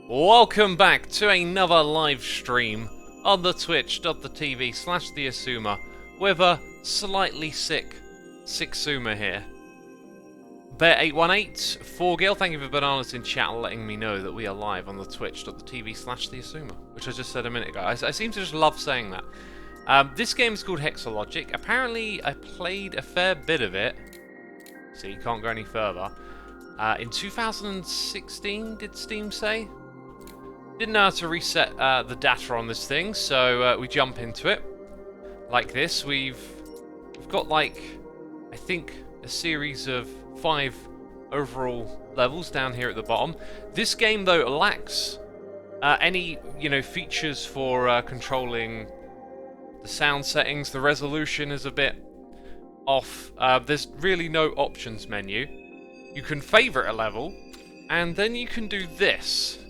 Welcome back to another live stream on the twitch.tv/the Xisuma with a slightly sick Xisuma here. Bear818, 4Gil, thank you for bananas in chat letting me know that we are live on the twitch.tv/the Xisuma, which I just said a minute ago. I seem to just love saying that. This game is called Hexologic. Apparently I played a fair bit of it, so you can't go any further. In 2016, did Steam say? Didn't know how to reset the data on this thing, so we jump into it like this. We've got, like, I think a series of 5 overall levels down here at the bottom. This game, though, lacks any, features for controlling the sound settings. The resolution is a bit off. There's really no options menu. You can favorite a level, and then you can do this.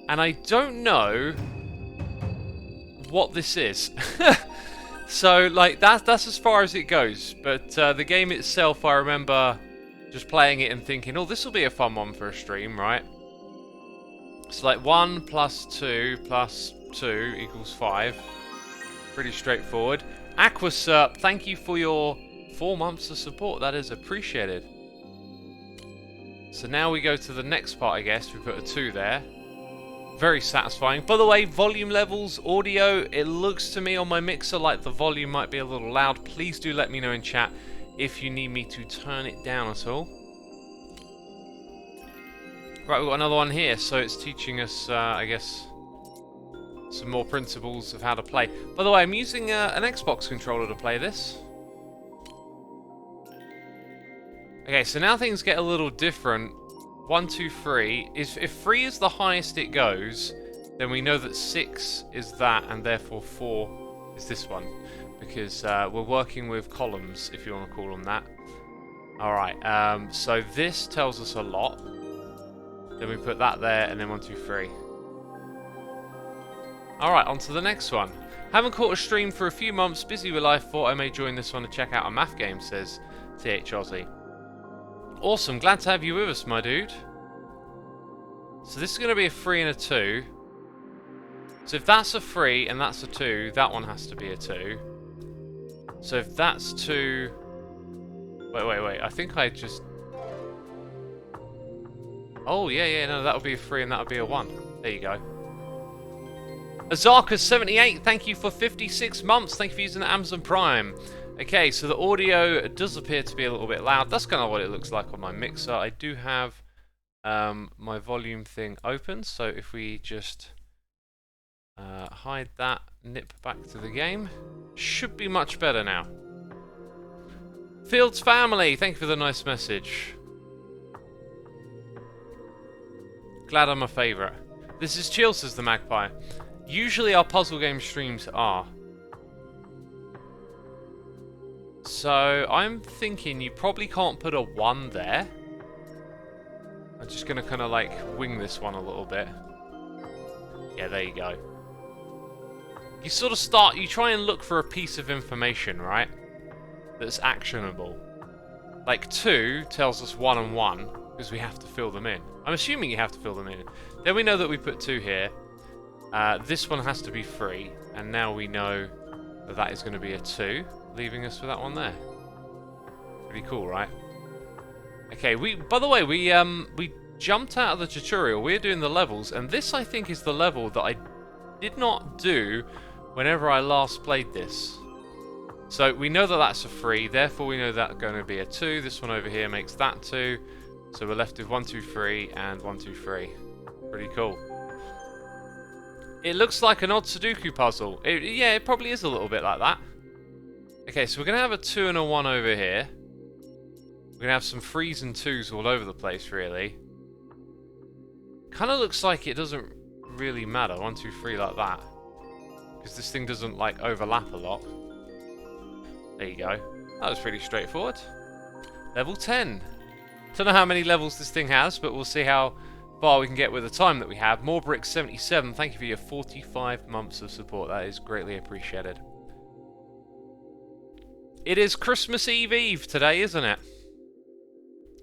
And I don't know what this is. So, like, that's as far as it goes. But the game itself, I remember just playing it and thinking, oh, this will be a fun one for a stream, right? It's like 1 plus 2 plus 2 equals 5. Pretty straightforward. Aquasurp, thank you for your 4 months of support. That is appreciated. So now we go to the next part, I guess. We put a 2 there. Very satisfying. By the way, volume levels, audio, it looks to me on my mixer like the volume might be a little loud. Please do let me know in chat if you need me to turn it down at all. Right, we've got another one here, so it's teaching us, I guess, some more principles of how to play. By the way, I'm using an Xbox controller to play this. Okay, so now things get a little different. 1, 2, 3. If 3 is the highest it goes, then we know that 6 is that, and therefore 4 is this one. Because we're working with columns, if you want to call them that. Alright, so this tells us a lot. Then we put that there, and then 1, 2, 3. Alright, on to the next one. Haven't caught a stream for a few months, busy with life, thought I may join this one to check out a math game, says TH Aussie. Awesome, glad to have you with us, my dude. So this is going to be a 3 and a 2. So if that's a 3 and that's a 2, that one has to be a 2. So if that's 2... Wait, I think I just... Oh, yeah, no, that would be a 3 and that would be a 1. There you go. Azarka78, thank you for 56 months. Thank you for using the Amazon Prime. Okay, so the audio does appear to be a little bit loud. That's kind of what it looks like on my mixer. I do have my volume thing open, so if we just hide that, nip back to the game, should be much better now. Fields family, thank you for the nice message. Glad I'm a favourite. This is chill, says the Magpie. Usually our puzzle game streams are. So, I'm thinking you probably can't put a 1 there. I'm just going to kind of like wing this one a little bit. Yeah, there you go. You sort of start, you try and look for a piece of information, right? That's actionable. Like 2 tells us 1 and 1, because we have to fill them in. I'm assuming you have to fill them in. Then we know that we put 2 here. This one has to be 3, and now we know that that is going to be a 2. Leaving us with that one there. Pretty cool, right? Okay, by the way, we jumped out of the tutorial. We're doing the levels, and this, I think, is the level that I did not do whenever I last played this. So we know that that's a 3, therefore we know that's going to be a 2. This one over here makes that 2. So we're left with 1, 2, 3, and 1, 2, 3. Pretty cool. It looks like an odd Sudoku puzzle. Yeah, it probably is a little bit like that. Okay, so we're going to have a 2 and a 1 over here. We're going to have some 3s and 2s all over the place, really. Kind of looks like it doesn't really matter. 1, 2, 3 like that. Because this thing doesn't, like, overlap a lot. There you go. That was pretty straightforward. Level 10. Don't know how many levels this thing has, but we'll see how far we can get with the time that we have. Morebrick77, thank you for your 45 months of support. That is greatly appreciated. It is Christmas Eve today, isn't it?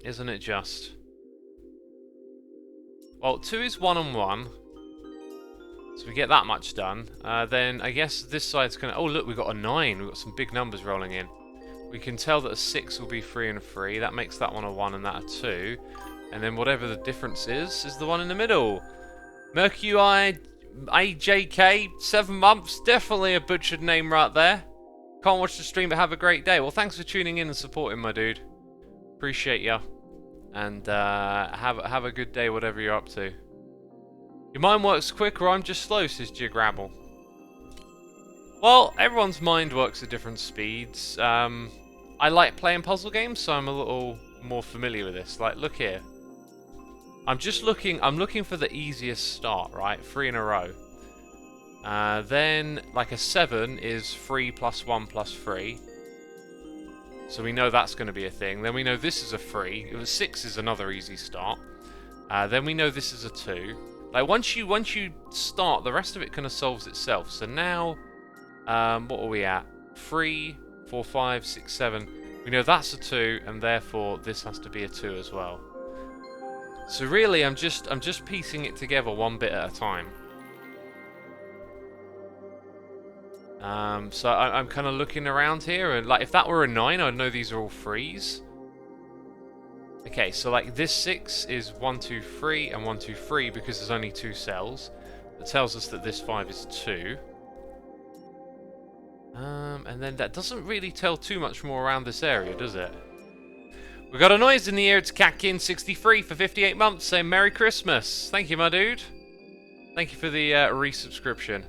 Isn't it just? Well, 2 is 1 and 1. So we get that much done. Then I guess this side's gonna... Oh look, we've got a 9. We've got some big numbers rolling in. We can tell that a 6 will be 3 and a 3. That makes that one a 1 and that a 2. And then whatever the difference is the one in the middle. Mercury AJK, 7 months. Definitely a butchered name right there. Can't watch the stream, but have a great day. Well, thanks for tuning in and supporting, my dude. Appreciate ya. And have a good day, whatever you're up to. Your mind works quick, or I'm just slow, says Geograbble. Well, everyone's mind works at different speeds. I like playing puzzle games, so I'm a little more familiar with this. Like, look here. I'm looking for the easiest start, right? 3 in a row. Then, like a 7 is 3 plus 1 plus 3. So we know that's going to be a thing. Then we know this is a 3. 6 is another easy start. Then we know this is a 2. Like, once you start, the rest of it kind of solves itself. So now, what are we at? 3, 4, 5, 6, 7. We know that's a 2, and therefore this has to be a 2 as well. So really, I'm just piecing it together one bit at a time. So I'm kind of looking around here, and like if that were a 9, I'd know these are all 3s. Okay, so like this 6 is 1, 2, 3, and 1, 2, 3 because there's only 2 cells. That tells us that this 5 is 2. And then that doesn't really tell too much more around this area, does it? We got a noise in the ear. It's Catkin63 for 58 months saying Merry Christmas. Thank you, my dude. Thank you for the resubscription.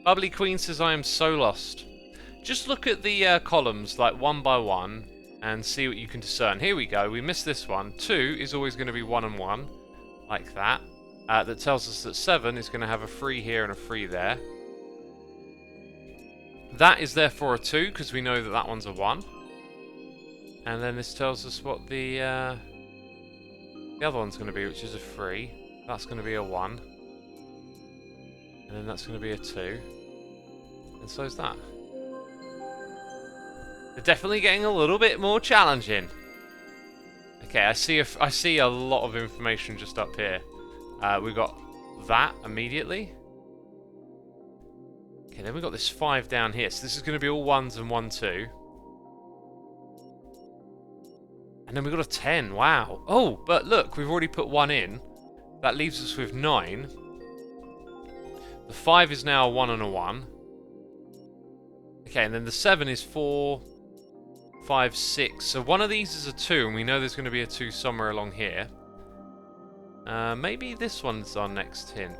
Bubbly Queen says I am so lost. Just look at the columns like one by one and see what you can discern. Here we go. We missed this one. 2 is always going to be 1 and 1, like that. That tells us that 7 is going to have a 3 here and a 3 there. That is therefore a 2 because we know that that one's a 1. And then this tells us what the other one's going to be, which is a 3. That's going to be a 1. And then that's going to be a 2. And so is that. They're definitely getting a little bit more challenging. Okay, I see a lot of information just up here. We've got that immediately. Okay, then we've got this 5 down here. So this is going to be all 1s and 1, 2. And then we've got a 10. Wow. Oh, but look, we've already put 1 in. That leaves us with 9. The 5 is now a 1 and a 1. Okay, and then the 7 is 4, 5, 6. So one of these is a 2, and we know there's going to be a 2 somewhere along here. Maybe this one's our next hint.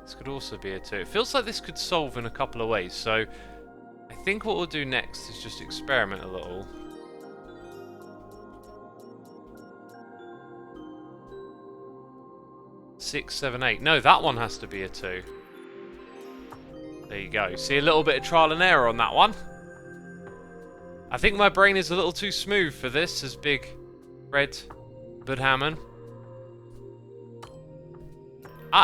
This could also be a 2. It feels like this could solve in a couple of ways. So I think what we'll do next is just experiment a little. Six, 7, 8. No, that one has to be a 2. There you go. See, a little bit of trial and error on that one. I think my brain is a little too smooth for this as Big Red Budhammon.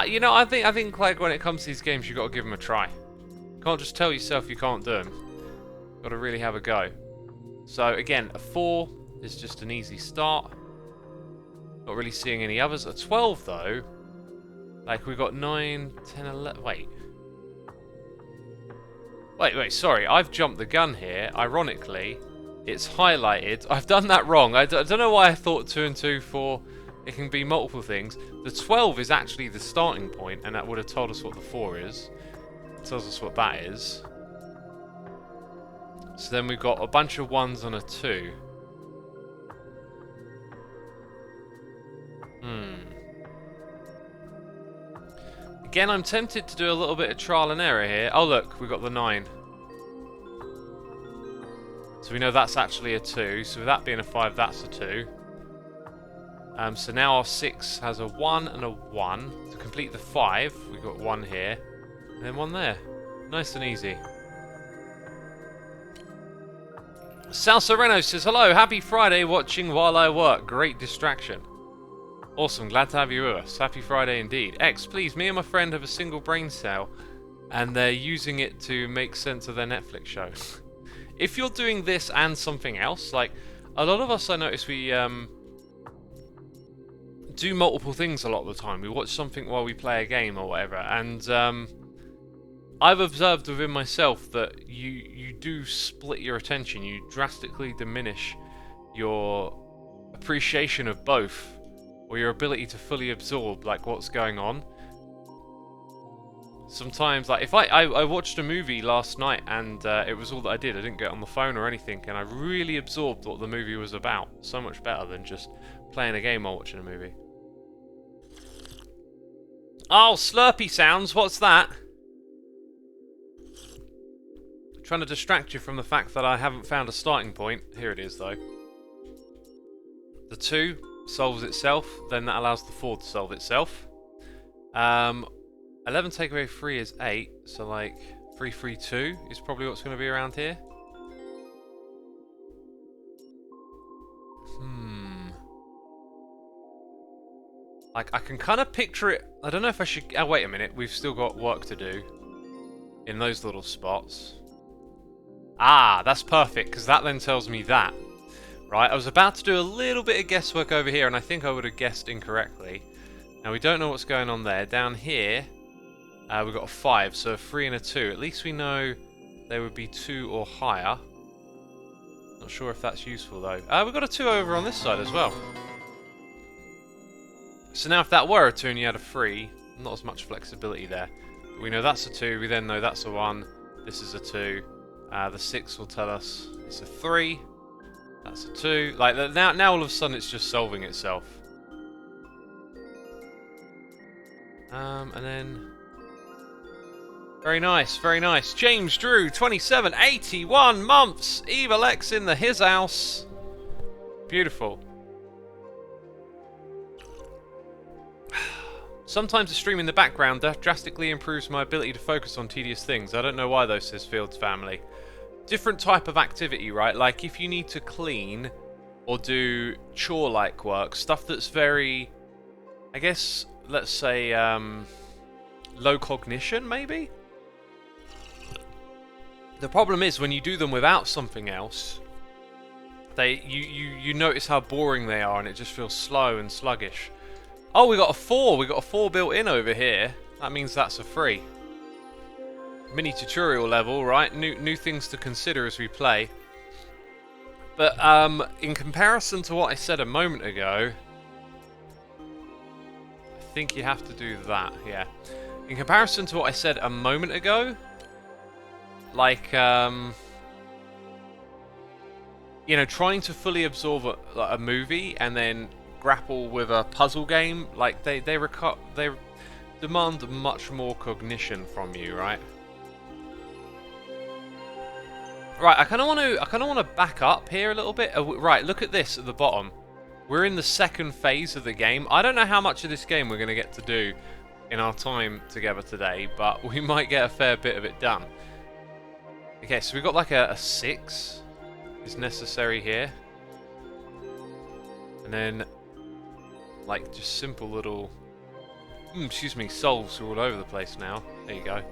You know, I think like when it comes to these games, you've got to give them a try. You can't just tell yourself you can't do them. You've got to really have a go. So again, a 4 is just an easy start. Not really seeing any others. A 12 though. Like we've got 9, 10, 11. Wait, sorry. I've jumped the gun here. Ironically, it's highlighted. I've done that wrong. I don't know why I thought 2 and 2, 4. It can be multiple things. The 12 is actually the starting point, and that would have told us what the 4 is. It tells us what that is. So then we've got a bunch of 1s and a 2. Again, I'm tempted to do a little bit of trial and error here. Oh look, we've got the 9. So we know that's actually a 2. So with that being a 5, that's a 2. So now our 6 has a 1 and a 1. To complete the 5, we've got 1 here. And then 1 there. Nice and easy. Sal Sereno says, hello, happy Friday watching while I work. Great distraction. Awesome, glad to have you with us. Happy Friday indeed. X, please, me and my friend have a single brain cell, and they're using it to make sense of their Netflix show. If you're doing this and something else, like, a lot of us, I notice we do multiple things a lot of the time. We watch something while we play a game or whatever, and I've observed within myself that you do split your attention. You drastically diminish your appreciation of both, or your ability to fully absorb like what's going on. Sometimes, like if I watched a movie last night and it was all that I did. I didn't get on the phone or anything, and I really absorbed what the movie was about. So much better than just playing a game while watching a movie. Oh, Slurpee sounds. What's that? Trying to distract you from the fact that I haven't found a starting point. Here it is, though. The 2 solves itself, then that allows the 4 to solve itself. 11 take away 3 is 8, so like 3, 3, 2 is probably what's going to be around here. Like, I can kind of picture it. I don't know if I should... Oh, wait a minute. We've still got work to do in those little spots. Ah, that's perfect, because that then tells me that. Right, I was about to do a little bit of guesswork over here, and I think I would have guessed incorrectly. Now, we don't know what's going on there. Down here, we've got a 5, so a 3 and a 2. At least we know there would be 2 or higher. Not sure if that's useful, though. We've got a 2 over on this side as well. So now if that were a 2 and you had a 3, not as much flexibility there. But we know that's a 2, we then know that's a 1, this is a 2. The 6 will tell us it's a 3, that's a 2. Like, now all of a sudden it's just solving itself. And then... Very nice, very nice. James Drew, 27, 81 months! Evil X in his house. Beautiful. Sometimes a stream in the background drastically improves my ability to focus on tedious things. I don't know why though, says Fields family. Different type of activity, right? Like if you need to clean or do chore-like work, stuff that's very, I guess, let's say, low cognition, maybe? The problem is when you do them without something else, you notice how boring they are and it just feels slow and sluggish. Oh, we got a 4. We got a 4 built in over here. That means that's a 3. Mini tutorial level, right? New things to consider as we play. But in comparison to what I said a moment ago, I think you have to do that. Yeah. In comparison to what I said a moment ago, like you know, trying to fully absorb a movie and then grapple with a puzzle game, like they demand much more cognition from you, right? Right, I kind of want to back up here a little bit. Right, look at this at the bottom. We're in the second phase of the game. I don't know how much of this game we're going to get to do in our time together today, but we might get a fair bit of it done. Okay, so we've got like a 6 is necessary here, and then like just simple little, excuse me, solves are all over the place now. There you go.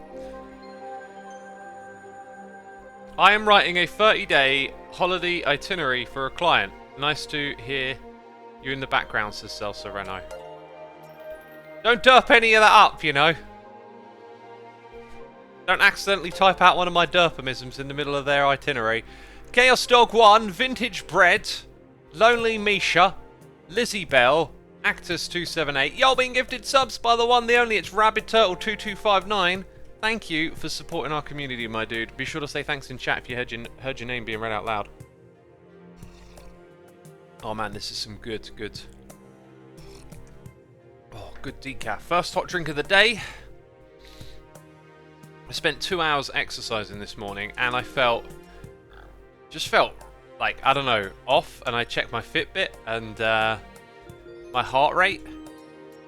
I am writing a 30-day holiday itinerary for a client. Nice to hear you in the background, says Celso Reno. Don't derp any of that up, you know. Don't accidentally type out one of my derpamisms in the middle of their itinerary. Chaos Dog 1, Vintage Bread, Lonely Misha, Lizzie Bell, Actus278. Y'all being gifted subs by the one, the only. It's Rabid Turtle 2259. Thank you for supporting our community, my dude. Be sure to say thanks in chat if you heard your name being read out loud. Oh man, this is some good. Oh, good decaf. First hot drink of the day. I spent 2 hours exercising this morning, and I just felt like, I don't know, off. And I checked my Fitbit, and my heart rate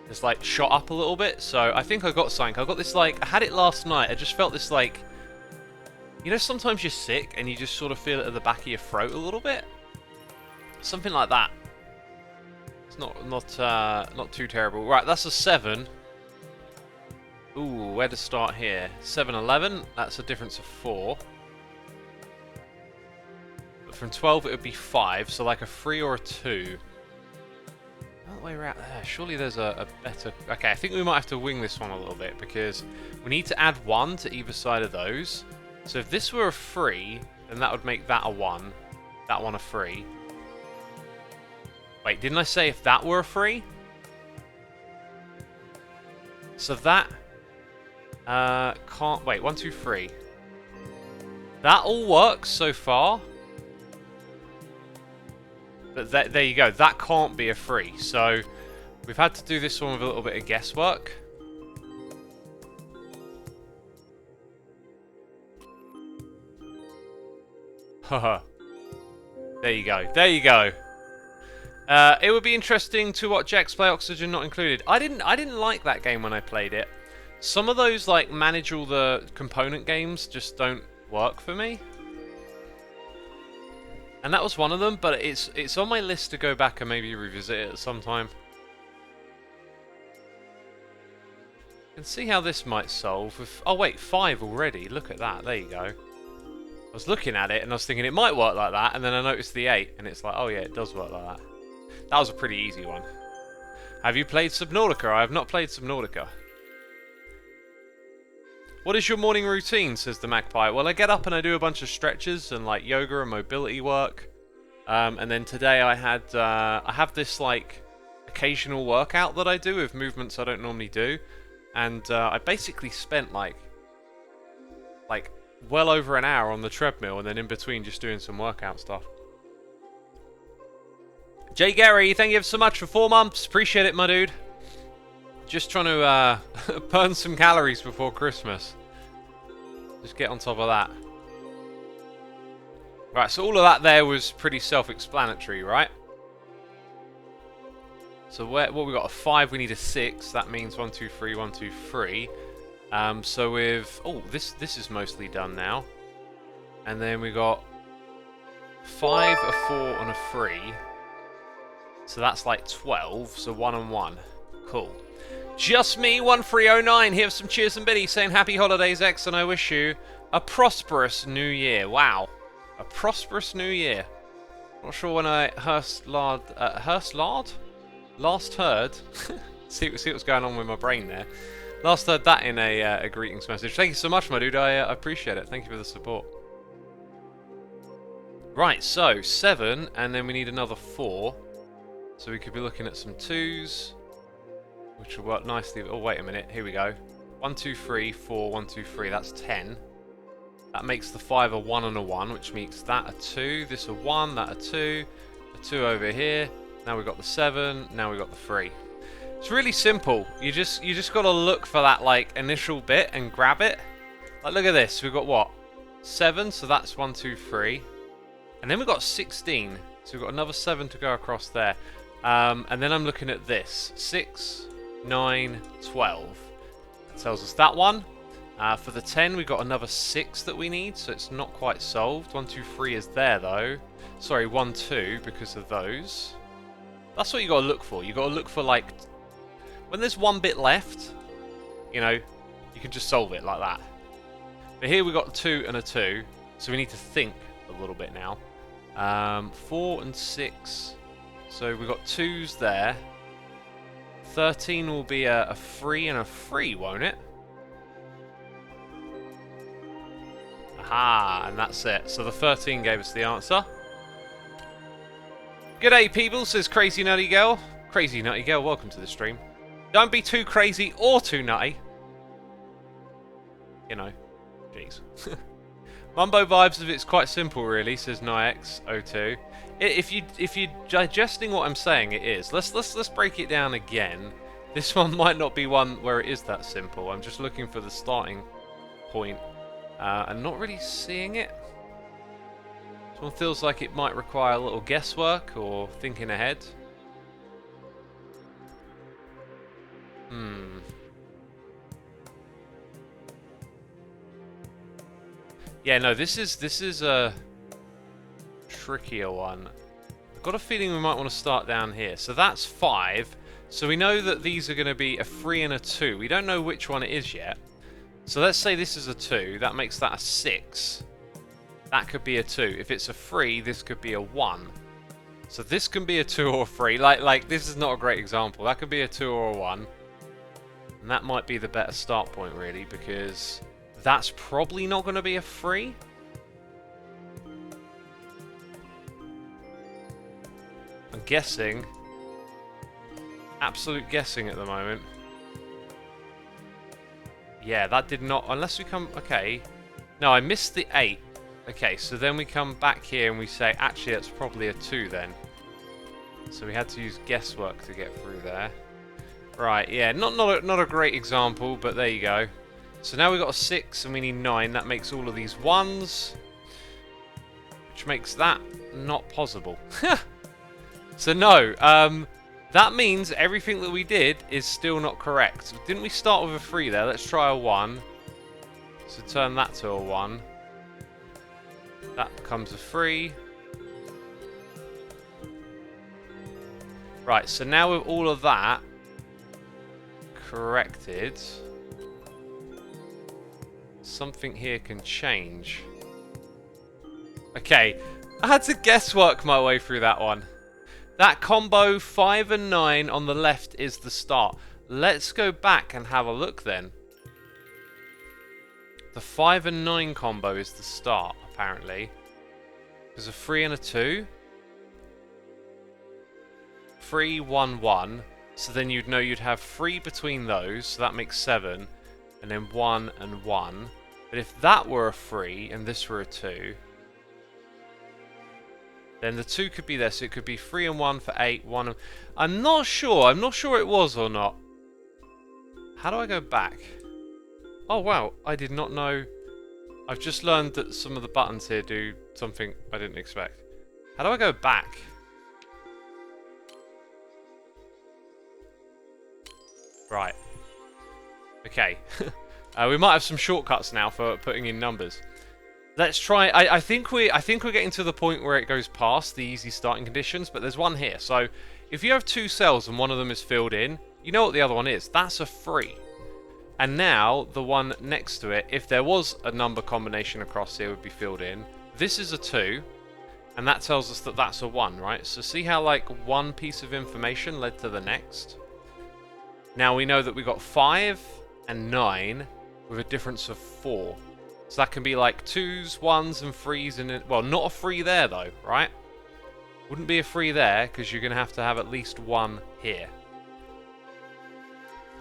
has like shot up a little bit. So I think I got something. I got this, like, I had it last night. I just felt this, like, you know, sometimes you're sick and you just sort of feel it at the back of your throat a little bit. Something like that. It's not too terrible. Right, that's a 7. Ooh, where to start here? 7-11. That's a difference of 4. But from 12 it would be 5, so like a 3 or a 2. way around there? Surely there's a better... Okay, I think we might have to wing this one a little bit, because we need to add 1 to either side of those. So if this were a 3, then that would make that a 1, that one a 3. Wait, didn't I say if that were a 3? So that... can't... Wait, 1, 2, 3. That all works so far. But there you go. That can't be a 3. So we've had to do this one with a little bit of guesswork. Haha. There you go. There you go. It would be interesting to watch X play Oxygen Not Included. I didn't like that game when I played it. Some of those like manage all the component games just don't work for me. And that was one of them, but it's on my list to go back and maybe revisit it at some time. You can see how this might solve with... Oh wait, 5 already. Look at that. There you go. I was looking at it and I was thinking it might work like that, and then I noticed the 8 and it's like, oh yeah, it does work like that. That was a pretty easy one. Have you played Subnautica? I have not played Subnautica. What is your morning routine, says the Magpie? Well, I get up and I do a bunch of stretches and like yoga and mobility work. And then today I have this like occasional workout that I do with movements I don't normally do. And I basically spent like well over an hour on the treadmill, and then in between just doing some workout stuff. Jay Gary, thank you so much for 4 months. Appreciate it, my dude. Just trying to burn some calories before Christmas. Just get on top of that. Right, so all of that there was pretty self-explanatory, right? So what we got? A 5, we need a 6. That means 1, 2, 3, 1, 2, 3. So with... Oh, this is mostly done now. And then we got 5, a 4, and a 3. So that's like 12. So 1 and 1. Cool. Just me, 1309, here with some cheers and biddies saying happy holidays, X, and I wish you a prosperous new year. Wow. A prosperous new year. Not sure when I last heard. see what's going on with my brain there. Last heard that in a greetings message. Thank you so much, my dude. I appreciate it. Thank you for the support. Right, so 7, and then we need another 4. So we could be looking at some 2s. Which will work nicely. Oh, wait a minute. Here we go. 1, 2, 3, 4, 1, 2, 3. That's 10. That makes the 5 a 1 and a 1, which makes that a 2. This a 1, that a 2. A 2 over here. Now we've got the 7. Now we've got the 3. It's really simple. You just got to look for that like initial bit and grab it. Like, look at this. We've got what? 7, so that's 1, 2, 3. And then we've got 16. So we've got another 7 to go across there. And then I'm looking at this. 6... 9, 12. That tells us that one. For the 10, we've got another 6 that we need, so it's not quite solved. 1, 2, 3 is there, though. Sorry, 1, 2, because of those. That's what you got to look for. You got to look for, like... When there's one bit left, you know, you can just solve it like that. But here we've got a 2 and a 2, so we need to think a little bit now. 4 and 6. So we've got 2s there. 13 will be a 3 and a 3, won't it? Aha, and that's it. So the 13 gave us the answer. G'day, people, says Crazy Nutty Girl. Crazy Nutty Girl, welcome to the stream. Don't be too crazy or too nutty. You know, jeez. Mumbo vibes of it's quite simple, really, says Nix02. If you're digesting what I'm saying, it is. Let's break it down again. This one might not be one where it is that simple. I'm just looking for the starting point and not really seeing it. This one feels like it might require a little guesswork or thinking ahead. Yeah, no, this is a trickier one. I've got a feeling we might want to start down here. So that's 5. So we know that these are going to be a 3 and a 2. We don't know which one it is yet. So let's say this is a 2. That makes that a 6. That could be a 2. If it's a 3, this could be a 1. So this can be a 2 or a 3. Like this is not a great example. That could be a 2 or a 1. And that might be the better start point, really, because that's probably not going to be a 3. I'm guessing. Absolute guessing at the moment. Yeah, that did not... Unless we come... Okay. No, I missed the 8. Okay, so then we come back here and we say, actually, that's probably a 2 then. So we had to use guesswork to get through there. Right, yeah, not a great example, but there you go. So now we've got a 6 and we need 9. That makes all of these 1s. Which makes that not possible. So no, that means everything that we did is still not correct. Didn't we start with a 3 there? Let's try a 1. So turn that to a 1. That becomes a 3. Right, so now with all of that corrected, something here can change. Okay, I had to guesswork my way through that one. That combo 5 and 9 on the left is the start. Let's go back and have a look then. The 5 and 9 combo is the start, apparently. There's a 3 and a 2. 3, 1, 1. So then you'd know you'd have 3 between those, so that makes 7. And then 1 and 1. But if that were a 3 and this were a 2, then the 2 could be there, so it could be 3 and 1 for 8, 1 and... I'm not sure it was or not. How do I go back? Oh wow, I did not know. I've just learned that some of the buttons here do something I didn't expect. How do I go back? Right. Okay. We might have some shortcuts now for putting in numbers. Let's try. I think we're getting to the point where it goes past the easy starting conditions, but there's one here. So if you have 2 cells and one of them is filled in, you know what the other one is. That's a 3. And now the one next to it, if there was a number combination across here, would be filled in. This is a 2, and that tells us that that's a 1, right? So see how like one piece of information led to the next? Now we know that we got 5 and 9 with a difference of 4. So that can be like 2s, 1s, and 3s, and well, not a 3 there though, right? Wouldn't be a 3 there because you're going to have at least 1 here.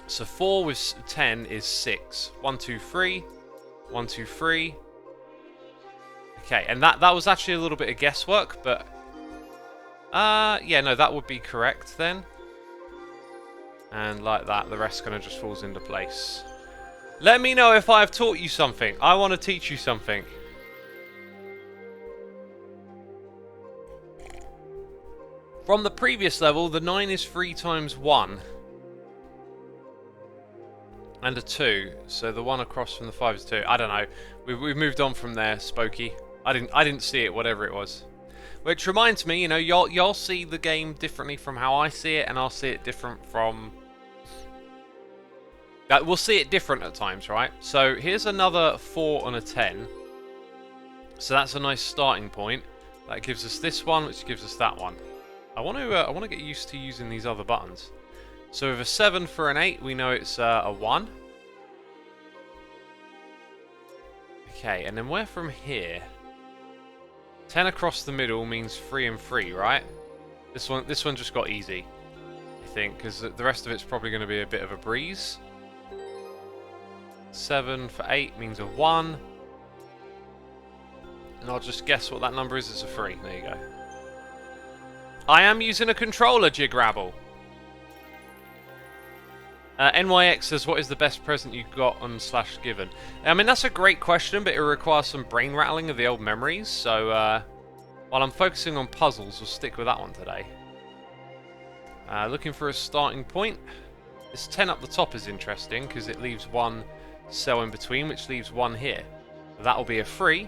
So 4 with 10 is 6. 1, 2, 3. 1, 2, 3. Okay, and that was actually a little bit of guesswork, but yeah, no, that would be correct then. And like that, the rest kind of just falls into place. Let me know if I've taught you something. I want to teach you something. From the previous level, the 9 is 3 times 1. And a 2. So the one across from the 5 is 2. I don't know. We've moved on from there, Spooky. I didn't see it, whatever it was. Which reminds me, you know, y'all see the game differently from how I see it, and I'll see it different from... we'll see it different at times, right? So here's another 4 and a 10. So that's a nice starting point. That gives us this one, which gives us that one. I want to get used to using these other buttons. So with a 7 for an 8, we know it's a 1. Okay, and then where from here? 10 across the middle means 3 and 3, right? This one just got easy, I think, because the rest of it's probably going to be a bit of a breeze. 7 for 8 means a 1. And I'll just guess what that number is. It's a 3. There you go. I am using a controller, Jigrabble. NYX says, what is the best present you got on / given? I mean, that's a great question, but it requires some brain rattling of the old memories. So, while I'm focusing on puzzles, we'll stick with that one today. Looking for a starting point. This 10 up the top is interesting, because it leaves 1 cell in between, which leaves 1 here. That'll be a 3,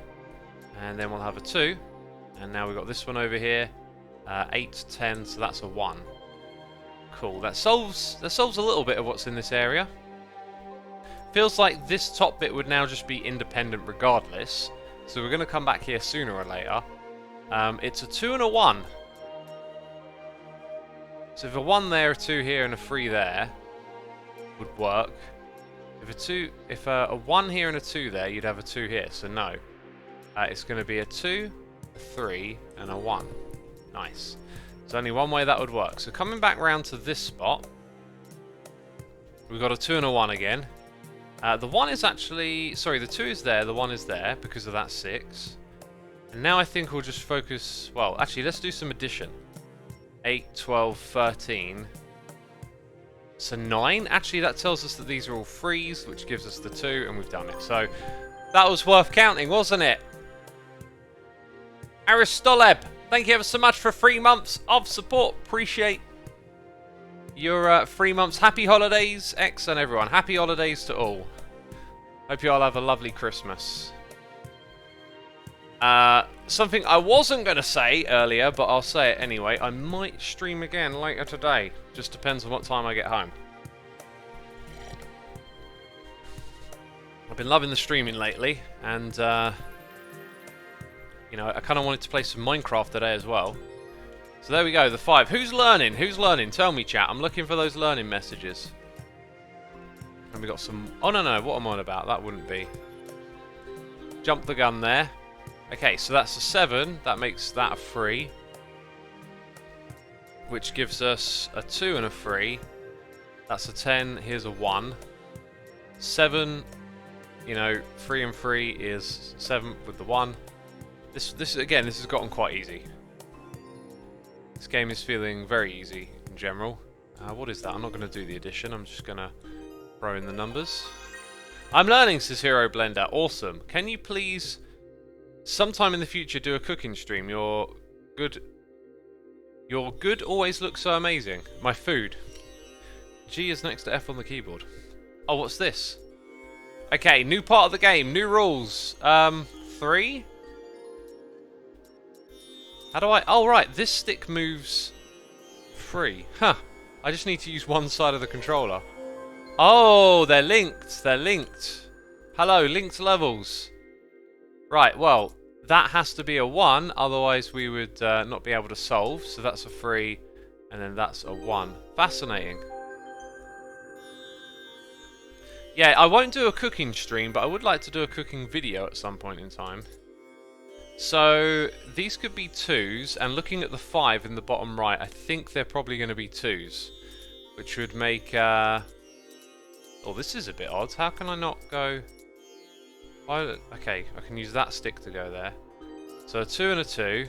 and then we'll have a 2. And now we've got this one over here. 8, 10, so that's a 1. Cool. That solves a little bit of what's in this area. Feels like this top bit would now just be independent regardless. So we're going to come back here sooner or later. It's a 2 and a 1. So if a 1 there, a 2 here, and a 3 there would work. If a 1 here and a 2 there, you'd have a 2 here. So no. It's going to be a 2, a 3, and a 1. Nice. There's only one way that would work. So coming back round to this spot, we've got a 2 and a 1 again. The 1 is actually... Sorry, the 2 is there, the 1 is there because of that 6. And now I think we'll just focus... Well, actually, let's do some addition. 8, 12, 13. So 9. Actually, that tells us that these are all 3s, which gives us the 2, and we've done it. So that was worth counting, wasn't it? Aristoleb, thank you ever so much for 3 months of support. Appreciate your 3 months. Happy holidays, X and everyone. Happy holidays to all. Hope you all have a lovely Christmas. Something I wasn't going to say earlier, but I'll say it anyway. I might stream again later today. Just depends on what time I get home. I've been loving the streaming lately, and you know, I kind of wanted to play some Minecraft today as well. So there we go, the 5. Who's learning? Who's learning? Tell me, chat. I'm looking for those learning messages. And we got some... Oh, no, no. What am I on about? That wouldn't be. Jump the gun there. Okay, so that's a 7. That makes that a 3. Which gives us a 2 and a 3. That's a 10. Here's a 1. 7, you know, 3 and 3 is 7 with the 1. This again, this has gotten quite easy. This game is feeling very easy in general. What is that? I'm not going to do the addition. I'm just going to throw in the numbers. I'm learning, says Hero Blender. Awesome. Can you please, sometime in the future, do a cooking stream? Your good always looks so amazing. My food. G is next to F on the keyboard. Oh, what's this? Okay, new part of the game. New rules. 3? How do I... Oh, right. This stick moves 3. Huh. I just need to use one side of the controller. Oh, they're linked. They're linked. Hello, linked levels. Right, well, that has to be a 1. Otherwise, we would not be able to solve. So that's a 3. And then that's a 1. Fascinating. Yeah, I won't do a cooking stream, but I would like to do a cooking video at some point in time. So, these could be 2s, and looking at the 5 in the bottom right, I think they're probably going to be 2s. Which would make, Oh, this is a bit odd. How can I not go... Okay, I can use that stick to go there. So, a 2 and a 2.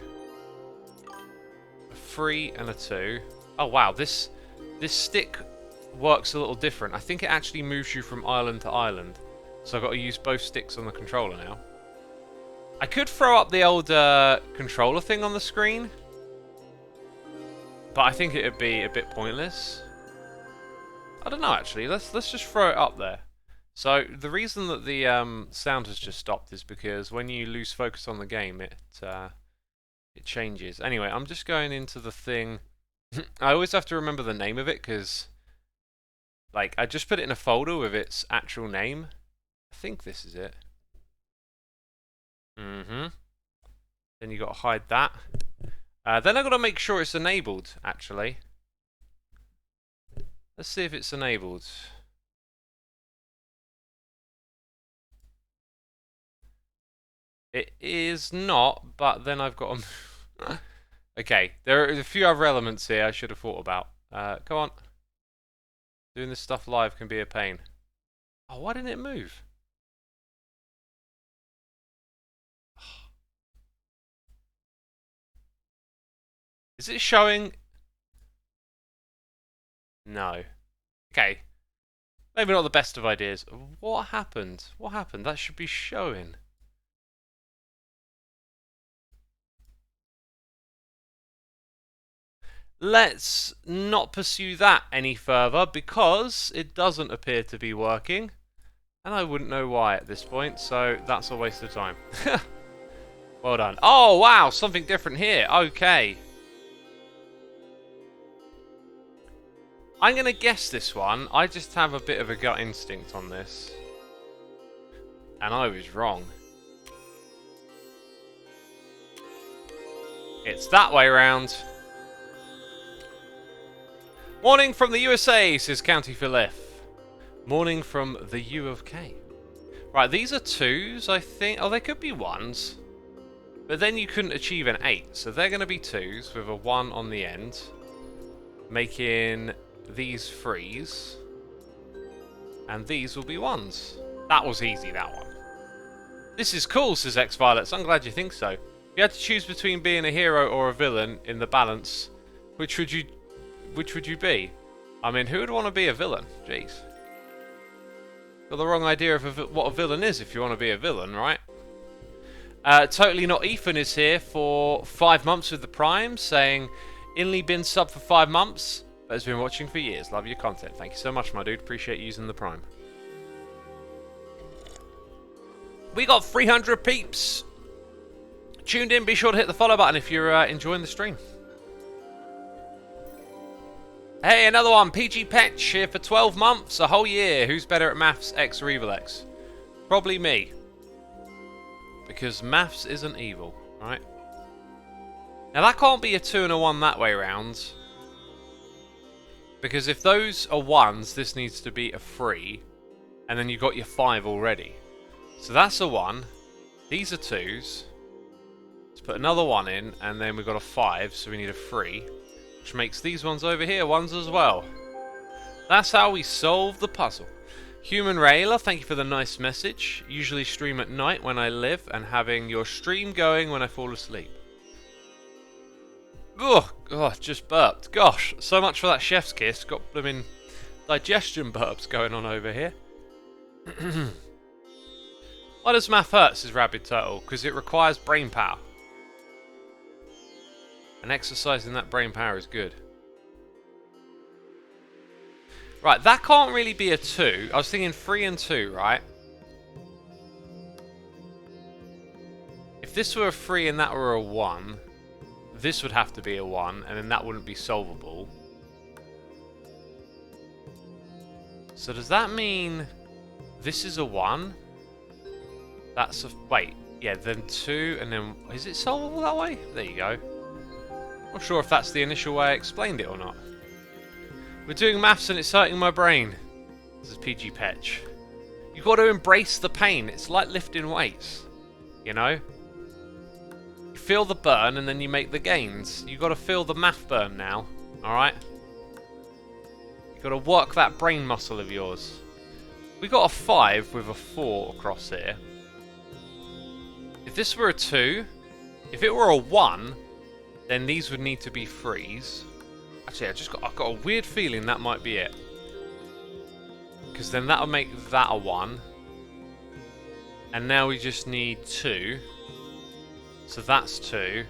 A 3 and a 2. Oh, wow, this stick works a little different. I think it actually moves you from island to island. So I've got to use both sticks on the controller now. I could throw up the old controller thing on the screen, but I think it would be a bit pointless. I don't know, actually. Let's just throw it up there. So the reason that the sound has just stopped is because when you lose focus on the game, it changes. Anyway, I'm just going into the thing. I always have to remember the name of it because, like, I just put it in a folder with its actual name. I think this is it. Then you got to hide that. Then I've got to make sure it's enabled, actually. Let's see if it's enabled. It is not, but then I've got to... Okay, there are a few other elements here I should have thought about. Come on. Doing this stuff live can be a pain. Oh, why didn't it move? Is it showing? No. Okay. Maybe not the best of ideas. What happened? What happened? That should be showing. Let's not pursue that any further because it doesn't appear to be working. And I wouldn't know why at this point, so that's a waste of time. Well done. Oh, wow, something different here. Okay. I'm going to guess this one. I just have a bit of a gut instinct on this. And I was wrong. It's that way round. Morning from the USA, says County Philip. Morning from the U of K. Right, these are 2s, I think. Oh, they could be 1s. But then you couldn't achieve an 8. So they're going to be 2s with a 1 on the end. Making these 3s. And these will be 1s. That was easy, that one. This is cool, says X-Violets. I'm glad you think so. If you had to choose between being a hero or a villain in the balance, which would you be? I mean, who would want to be a villain? Jeez. Got the wrong idea of what a villain is if you want to be a villain, right? Totally Not Ethan is here for 5 months with the Prime, saying, Inly been sub for 5 months, but has been watching for years. Love your content. Thank you so much, my dude. Appreciate using the Prime. We got 300 peeps tuned in. Be sure to hit the follow button if you're enjoying the stream. Hey, another one. PG Petch here for 12 months, a whole year. Who's better at maths, X or Evil X? Probably me. Because maths isn't evil, right? Now that can't be a 2 and a 1 that way round. Because if those are 1s, this needs to be a 3. And then you've got your 5 already. So that's a 1. These are 2s. Let's put another 1 in, and then we've got a 5, so we need a 3. Which makes these ones over here 1s as well. That's how we solve the puzzle. Human Railer, thank you for the nice message. Usually stream at night when I live, and having your stream going when I fall asleep. Ugh, oh, just burped. Gosh, so much for that chef's kiss. Got blooming digestion burps going on over here. Why does math hurt, says Rabid Turtle? Because it requires brain power. And exercising that brain power is good. Right, that can't really be a 2. I was thinking 3 and 2, right? If this were a 3 and that were a 1, this would have to be a 1, and then that wouldn't be solvable. So does that mean this is a 1? That's a... Wait, yeah, then 2, and then... Is it solvable that way? There you go. Not sure if that's the initial way I explained it or not. We're doing maths and it's hurting my brain. This is PG Petch. You've got to embrace the pain. It's like lifting weights. You know? You feel the burn and then you make the gains. You've got to feel the math burn now. Alright? You've got to work that brain muscle of yours. We got a 5 with a 4 across here. If this were a 2, if it were a 1, then these would need to be 3s. Actually, I've got a weird feeling that might be it. Because then that'll make that a 1. And now we just need 2. So that's 2.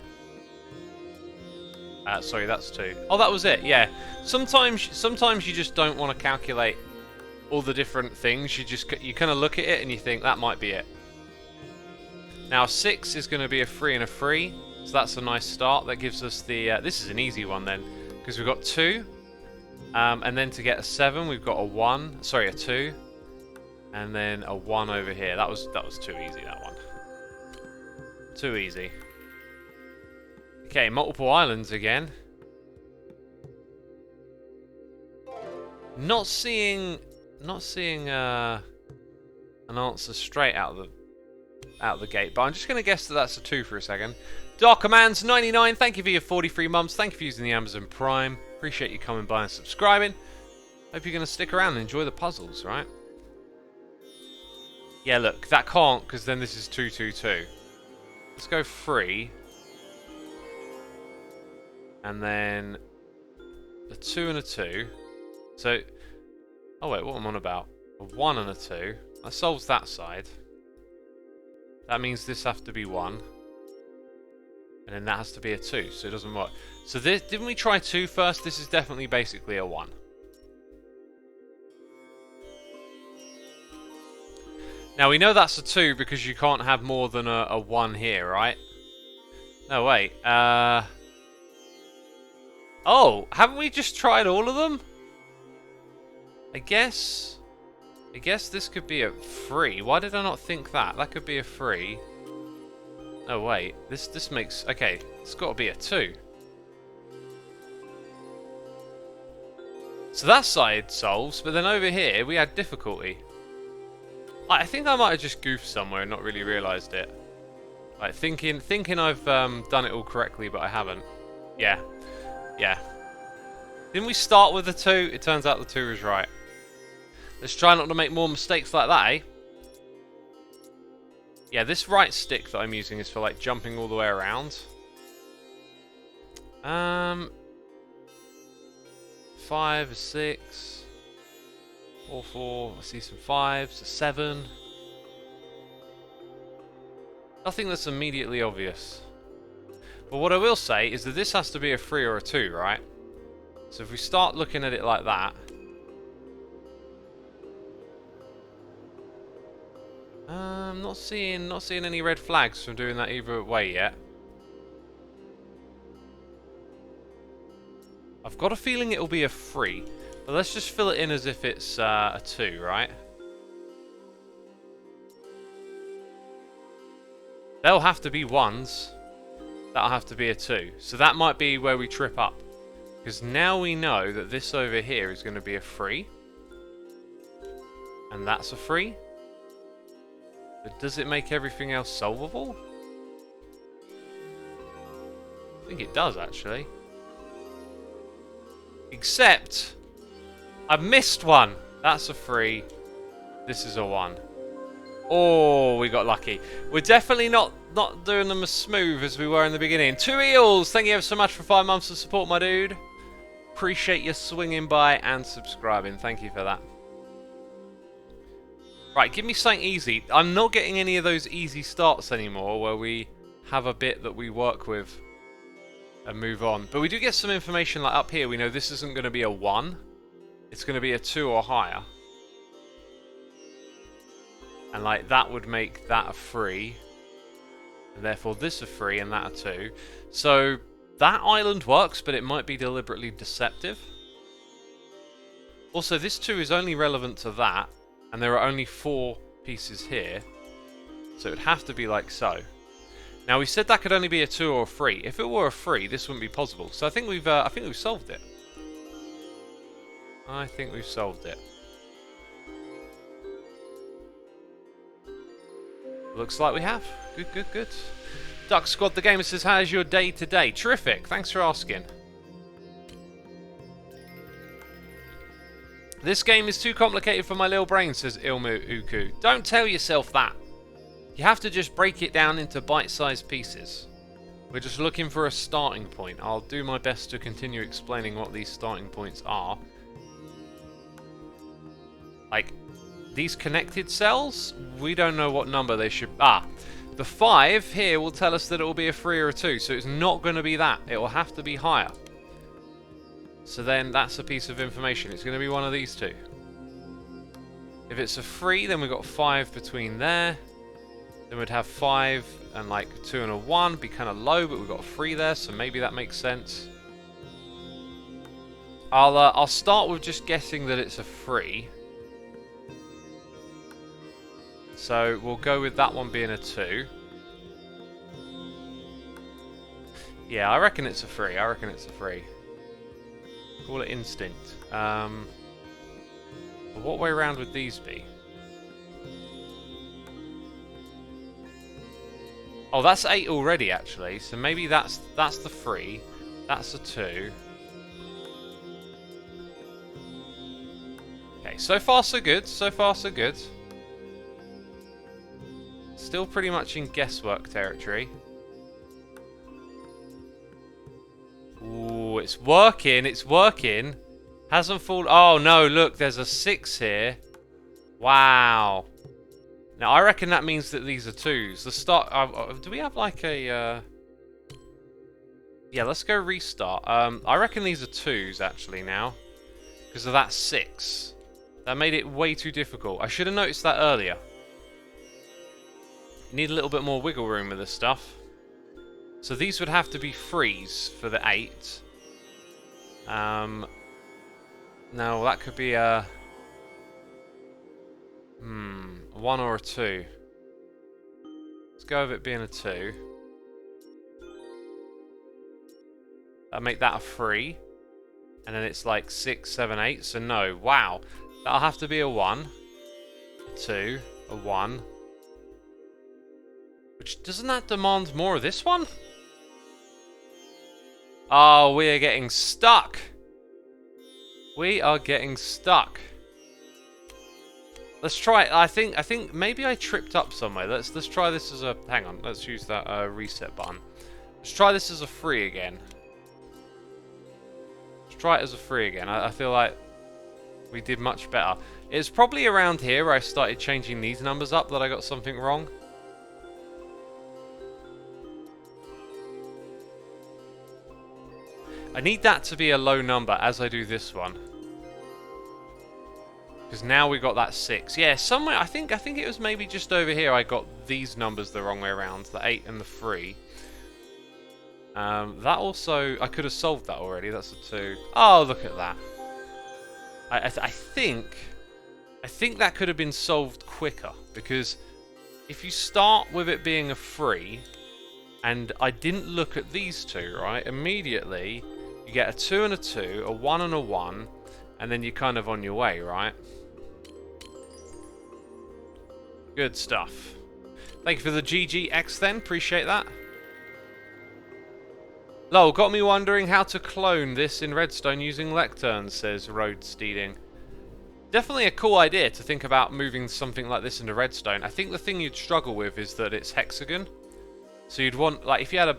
Sorry, that's 2. Oh, that was it, yeah. Sometimes you just don't want to calculate all the different things. You kind of look at it and you think, that might be it. Now 6 is going to be a 3 and a 3, so that's a nice start. That gives us the... this is an easy one then, because we've got 2, and then to get a 7 we've got a 1, sorry, a 2, and then a 1 over here. That was too easy, that one. Too easy. Okay, multiple islands again. Not seeing an answer straight out of the gate, but I'm just going to guess that that's a 2 for a second. Dark Commands 99, thank you for your 43 months. Thank you for using the Amazon Prime. Appreciate you coming by and subscribing. Hope you're going to stick around and enjoy the puzzles, right? Yeah, look, that can't, because then this is 2, 2, 2. Let's go 3. And then a 2 and a 2. So, oh wait, what am I on about? A 1 and a 2. That solves that side. That means this has to be 1. And then that has to be a 2, so it doesn't work. So this, didn't we try 2 first? This is definitely basically a 1. Now we know that's a 2 because you can't have more than a 1 here, right? No, wait. Oh, haven't we just tried all of them? I guess this could be a 3. Why did I not think that? That could be a 3. No, wait. This makes... Okay, it's got to be a 2. So that side solves, but then over here we had difficulty. I think I might have just goofed somewhere and not really realised it. Like thinking I've done it all correctly, but I haven't. Yeah. Didn't we start with the 2? It turns out the 2 is right. Let's try not to make more mistakes like that, eh? Yeah, this right stick that I'm using is for like jumping all the way around. 5, 6, 4, 4. I see some 5s, a 7. Nothing that's immediately obvious. But what I will say is that this has to be a 3 or a 2, right? So if we start looking at it like that, not seeing any red flags from doing that either way yet. I've got a feeling it'll be a 3, but let's just fill it in as if it's a 2, right? They'll have to be 1s. That'll have to be a 2. So that might be where we trip up. Because now we know that this over here is going to be a 3. And that's a 3. But does it make everything else solvable? I think it does, actually. Except, I've missed one. That's a 3. This is a 1. Oh, we got lucky. We're definitely not doing them as smooth as we were in the beginning. 2 eels! Thank you ever so much for 5 months of support, my dude. Appreciate you swinging by and subscribing. Thank you for that. Right, give me something easy. I'm not getting any of those easy starts anymore where we have a bit that we work with and move on. But we do get some information like up here. We know this isn't going to be a 1. It's going to be a 2 or higher. And like that would make that a 3. And therefore this a 3 and that a 2. So that island works, but it might be deliberately deceptive. Also, this 2 is only relevant to that. And there are only 4 pieces here. So it would have to be like so. Now we said that could only be a 2 or a 3. If it were a 3, this wouldn't be possible. So I think we've solved it. I think we've solved it. Looks like we have. Good. Duck Squad the Gamer says, how's your day today? Terrific. Thanks for asking. This game is too complicated for my little brain, says Ilmu Uku. Don't tell yourself that. You have to just break it down into bite-sized pieces. We're just looking for a starting point. I'll do my best to continue explaining what these starting points are. Like, these connected cells, we don't know what number they should... the 5 here will tell us that it will be a 3 or a 2, so it's not going to be that. It will have to be higher. So then that's a piece of information. It's going to be one of these 2. If it's a 3, then we've got 5 between there. Then we'd have 5 and like 2 and a 1. Be kind of low, but we've got a 3 there, so maybe that makes sense. I'll start with just guessing that it's a 3. So we'll go with that one being a 2. Yeah, I reckon it's a 3. Call it instinct. What way around would these be? Oh, that's 8 already, actually. So maybe that's the 3. That's a 2. Okay, so far so good. Still pretty much in guesswork territory. Ooh, it's working. Hasn't fallen. Oh no, look, there's a 6 here. Wow. Now I reckon that means that these are 2s. The start. Do we have like a? Yeah, let's go restart. I reckon these are 2s actually now, because of that 6. That made it way too difficult. I should have noticed that earlier. Need a little bit more wiggle room with this stuff. So these would have to be 3s for the 8. Now that could be a 1 or a 2. Let's go with it being a 2. That'd make that a 3. And then it's like 6, 7, 8. So no, wow. That'll have to be a 1, a 2, a 1. Which, doesn't that demand more of this one? Oh, we are getting stuck. We are getting stuck. Let's try it. I think maybe I tripped up somewhere. Let's try this as a... Hang on. Let's use that reset button. Let's try this as a 3 again. Let's try it as a 3 again. I feel like we did much better. It's probably around here where I started changing these numbers up that I got something wrong. I need that to be a low number as I do this one. Because now we got that 6. Yeah, somewhere, I think it was maybe just over here I got these numbers the wrong way around. The 8 and the 3. That also, I could have solved that already. That's a 2. Oh, look at that. I think that could have been solved quicker. Because if you start with it being a 3, and I didn't look at these two, right? Immediately, you get a 2 and a 2, a 1 and a 1, and then you're kind of on your way, right? Good stuff. Thank you for the GGX then, appreciate that. Lol, got me wondering how to clone this in Redstone using lecterns, says Road Steeding. Definitely a cool idea to think about moving something like this into Redstone. I think the thing you'd struggle with is that it's hexagon. So you'd want, like, if you had a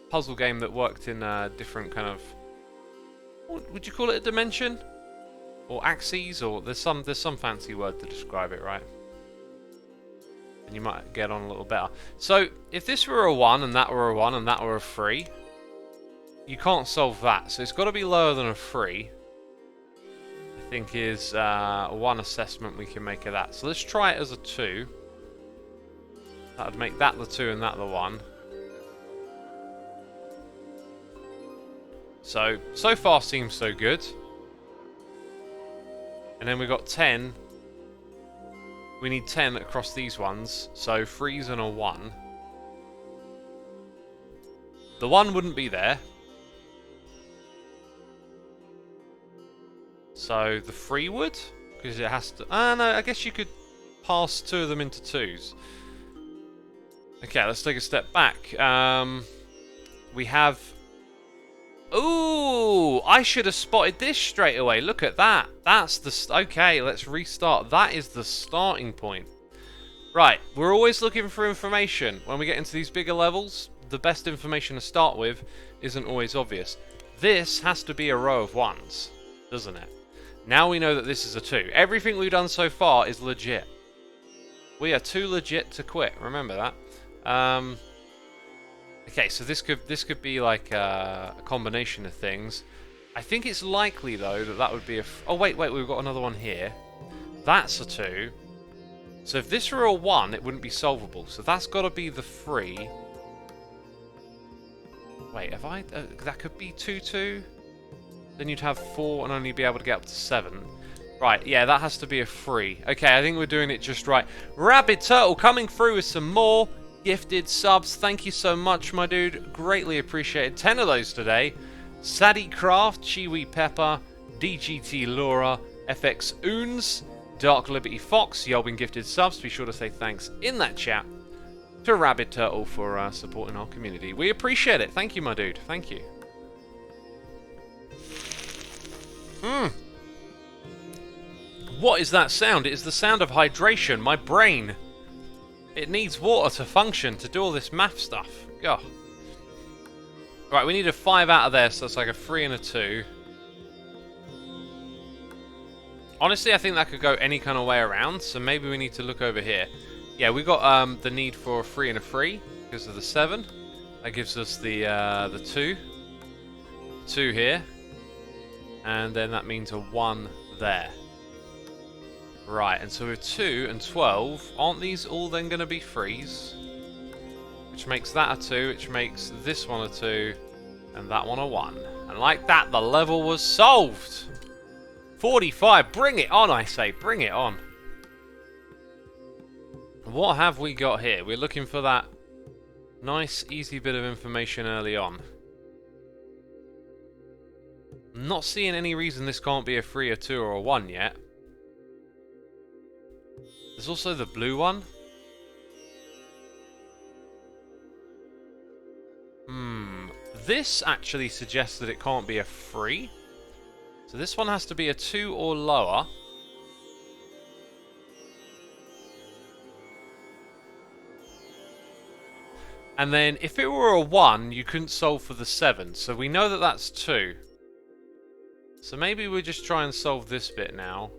puzzle game that worked in a different kind of... Would you call it a dimension? Or axes? Or there's some fancy word to describe it, right? And you might get on a little better. So, if this were a 1, and that were a 1, and that were a 3, you can't solve that. So it's got to be lower than a 3. I think is one assessment we can make of that. So let's try it as a 2. That would make that the 2 and that the 1. So far seems so good. And then we got 10. We need 10 across these ones. So 3's and a 1. The 1 wouldn't be there. So the 3 would? Because it has to... no, I guess you could pass 2 of them into 2's. Okay, let's take a step back. We have... Ooh! I should have spotted this straight away. Look at that. That's the... Okay, let's restart. That is the starting point. Right, we're always looking for information. When we get into these bigger levels, the best information to start with isn't always obvious. This has to be a row of 1s, doesn't it? Now we know that this is a 2. Everything we've done so far is legit. We are too legit to quit. Remember that. Okay, so this could be like a combination of things. I think it's likely though that would be a... Oh wait, we've got another one here. That's a 2. So if this were a 1, it wouldn't be solvable. So that's got to be the 3. Wait, have I... that could be 2, 2. Then you'd have 4 and only be able to get up to 7. Right, yeah, that has to be a 3. Okay, I think we're doing it just right. Rabbit Turtle coming through with some more gifted subs. Thank you so much, my dude. Greatly appreciated. 10 of those today. Sadie Craft, Chiwi Pepper, DGT Laura, FX Oons, Dark Liberty Fox, y'all been gifted subs. Be sure to say thanks in that chat to Rabbit Turtle for supporting our community. We appreciate it. Thank you, my dude. Thank you. What is that sound? It is the sound of hydration. My brain. It needs water to function, to do all this math stuff. God. Right, we need a 5 out of there, so that's like a 3 and a 2. Honestly, I think that could go any kind of way around, so maybe we need to look over here. Yeah, we got the need for a 3 and a 3 because of the 7. That gives us the 2. 2 here. And then that means a 1 there. Right, and so with 2 and 12, aren't these all then going to be 3s? Which makes that a 2, which makes this one a 2, and that one a 1. And like that, the level was solved! 45, bring it on, I say, bring it on. What have we got here? We're looking for that nice, easy bit of information early on. I'm not seeing any reason this can't be a 3, a 2, or a 1 yet. There's also the blue one. This actually suggests that it can't be a 3. So this one has to be a 2 or lower. And then if it were a 1, you couldn't solve for the 7. So we know that that's 2. So maybe we'll just try and solve this bit now.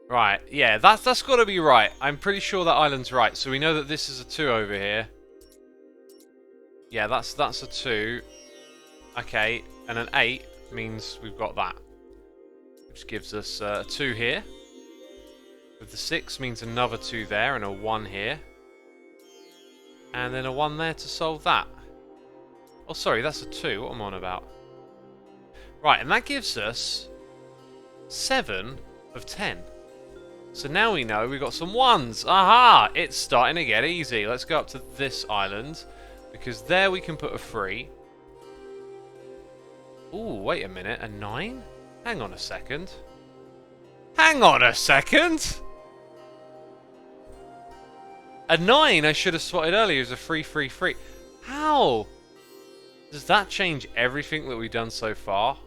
Right, yeah, that's got to be right. I'm pretty sure that island's right. So we know that this is a 2 over here. Yeah, that's a 2. Okay, and an 8 means we've got that. Which gives us a 2 here. With the 6 means another 2 there and a 1 here. And then a 1 there to solve that. Oh, sorry, that's a 2. What am I on about? Right, and that gives us 7 of 10. So now we know we've got some 1s. Aha! It's starting to get easy. Let's go up to this island. Because there we can put a 3. Ooh, wait a minute. A 9? Hang on a second. Hang on a second! A 9 I should have spotted earlier is a 3, 3, 3. How? Does that change everything that we've done so far?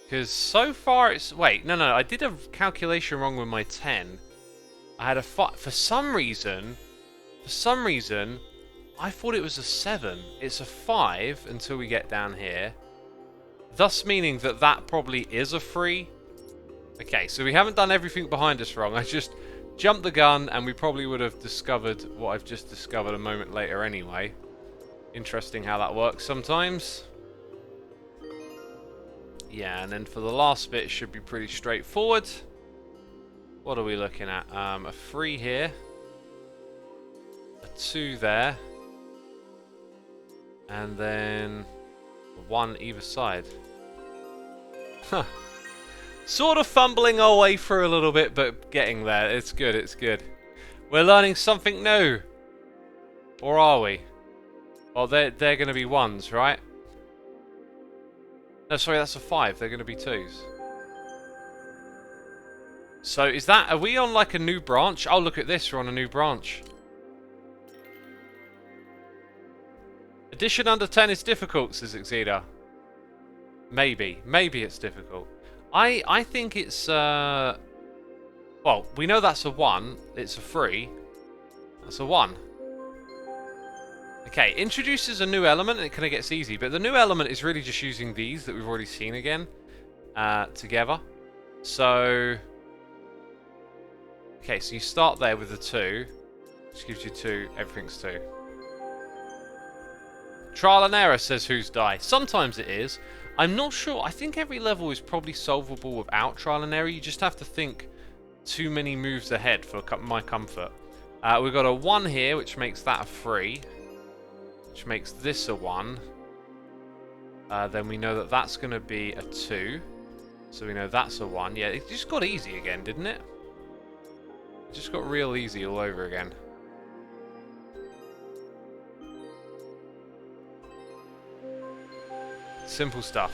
Because so far it's... Wait, no, I did a calculation wrong with my 10. I had a 5. For some reason, I thought it was a 7. It's a 5 until we get down here. Thus meaning that that probably is a 3. Okay, so we haven't done everything behind us wrong. I just jumped the gun and we probably would have discovered what I've just discovered a moment later anyway. Interesting how that works sometimes. Yeah, and then for the last bit, it should be pretty straightforward. What are we looking at? A 3 here. A 2 there. And then a 1 either side. Huh. Sort of fumbling our way through a little bit, but getting there. It's good, it's good. We're learning something new. Or are we? Well, they're going to be 1s, right? No, sorry, that's a 5. They're going to be 2s. So, is that... Are we on, like, a new branch? Oh, look at this. We're on a new branch. Addition under 10 is difficult, says Xida. Maybe. Maybe it's difficult. I think it's... Well, we know that's a 1. It's a 3. That's a 1. Okay, introduces a new element and it kind of gets easy, but the new element is really just using these that we've already seen again together. So, okay, so you start there with the 2, which gives you 2, everything's 2. Trial and error, says Who's Die. Sometimes it is. I'm not sure. I think every level is probably solvable without trial and error. You just have to think too many moves ahead for my comfort. We've got a 1 here, which makes that a 3. Which makes this a 1. Then we know that that's going to be a 2. So we know that's a 1. Yeah, it just got easy again, didn't it? It just got real easy all over again. Simple stuff.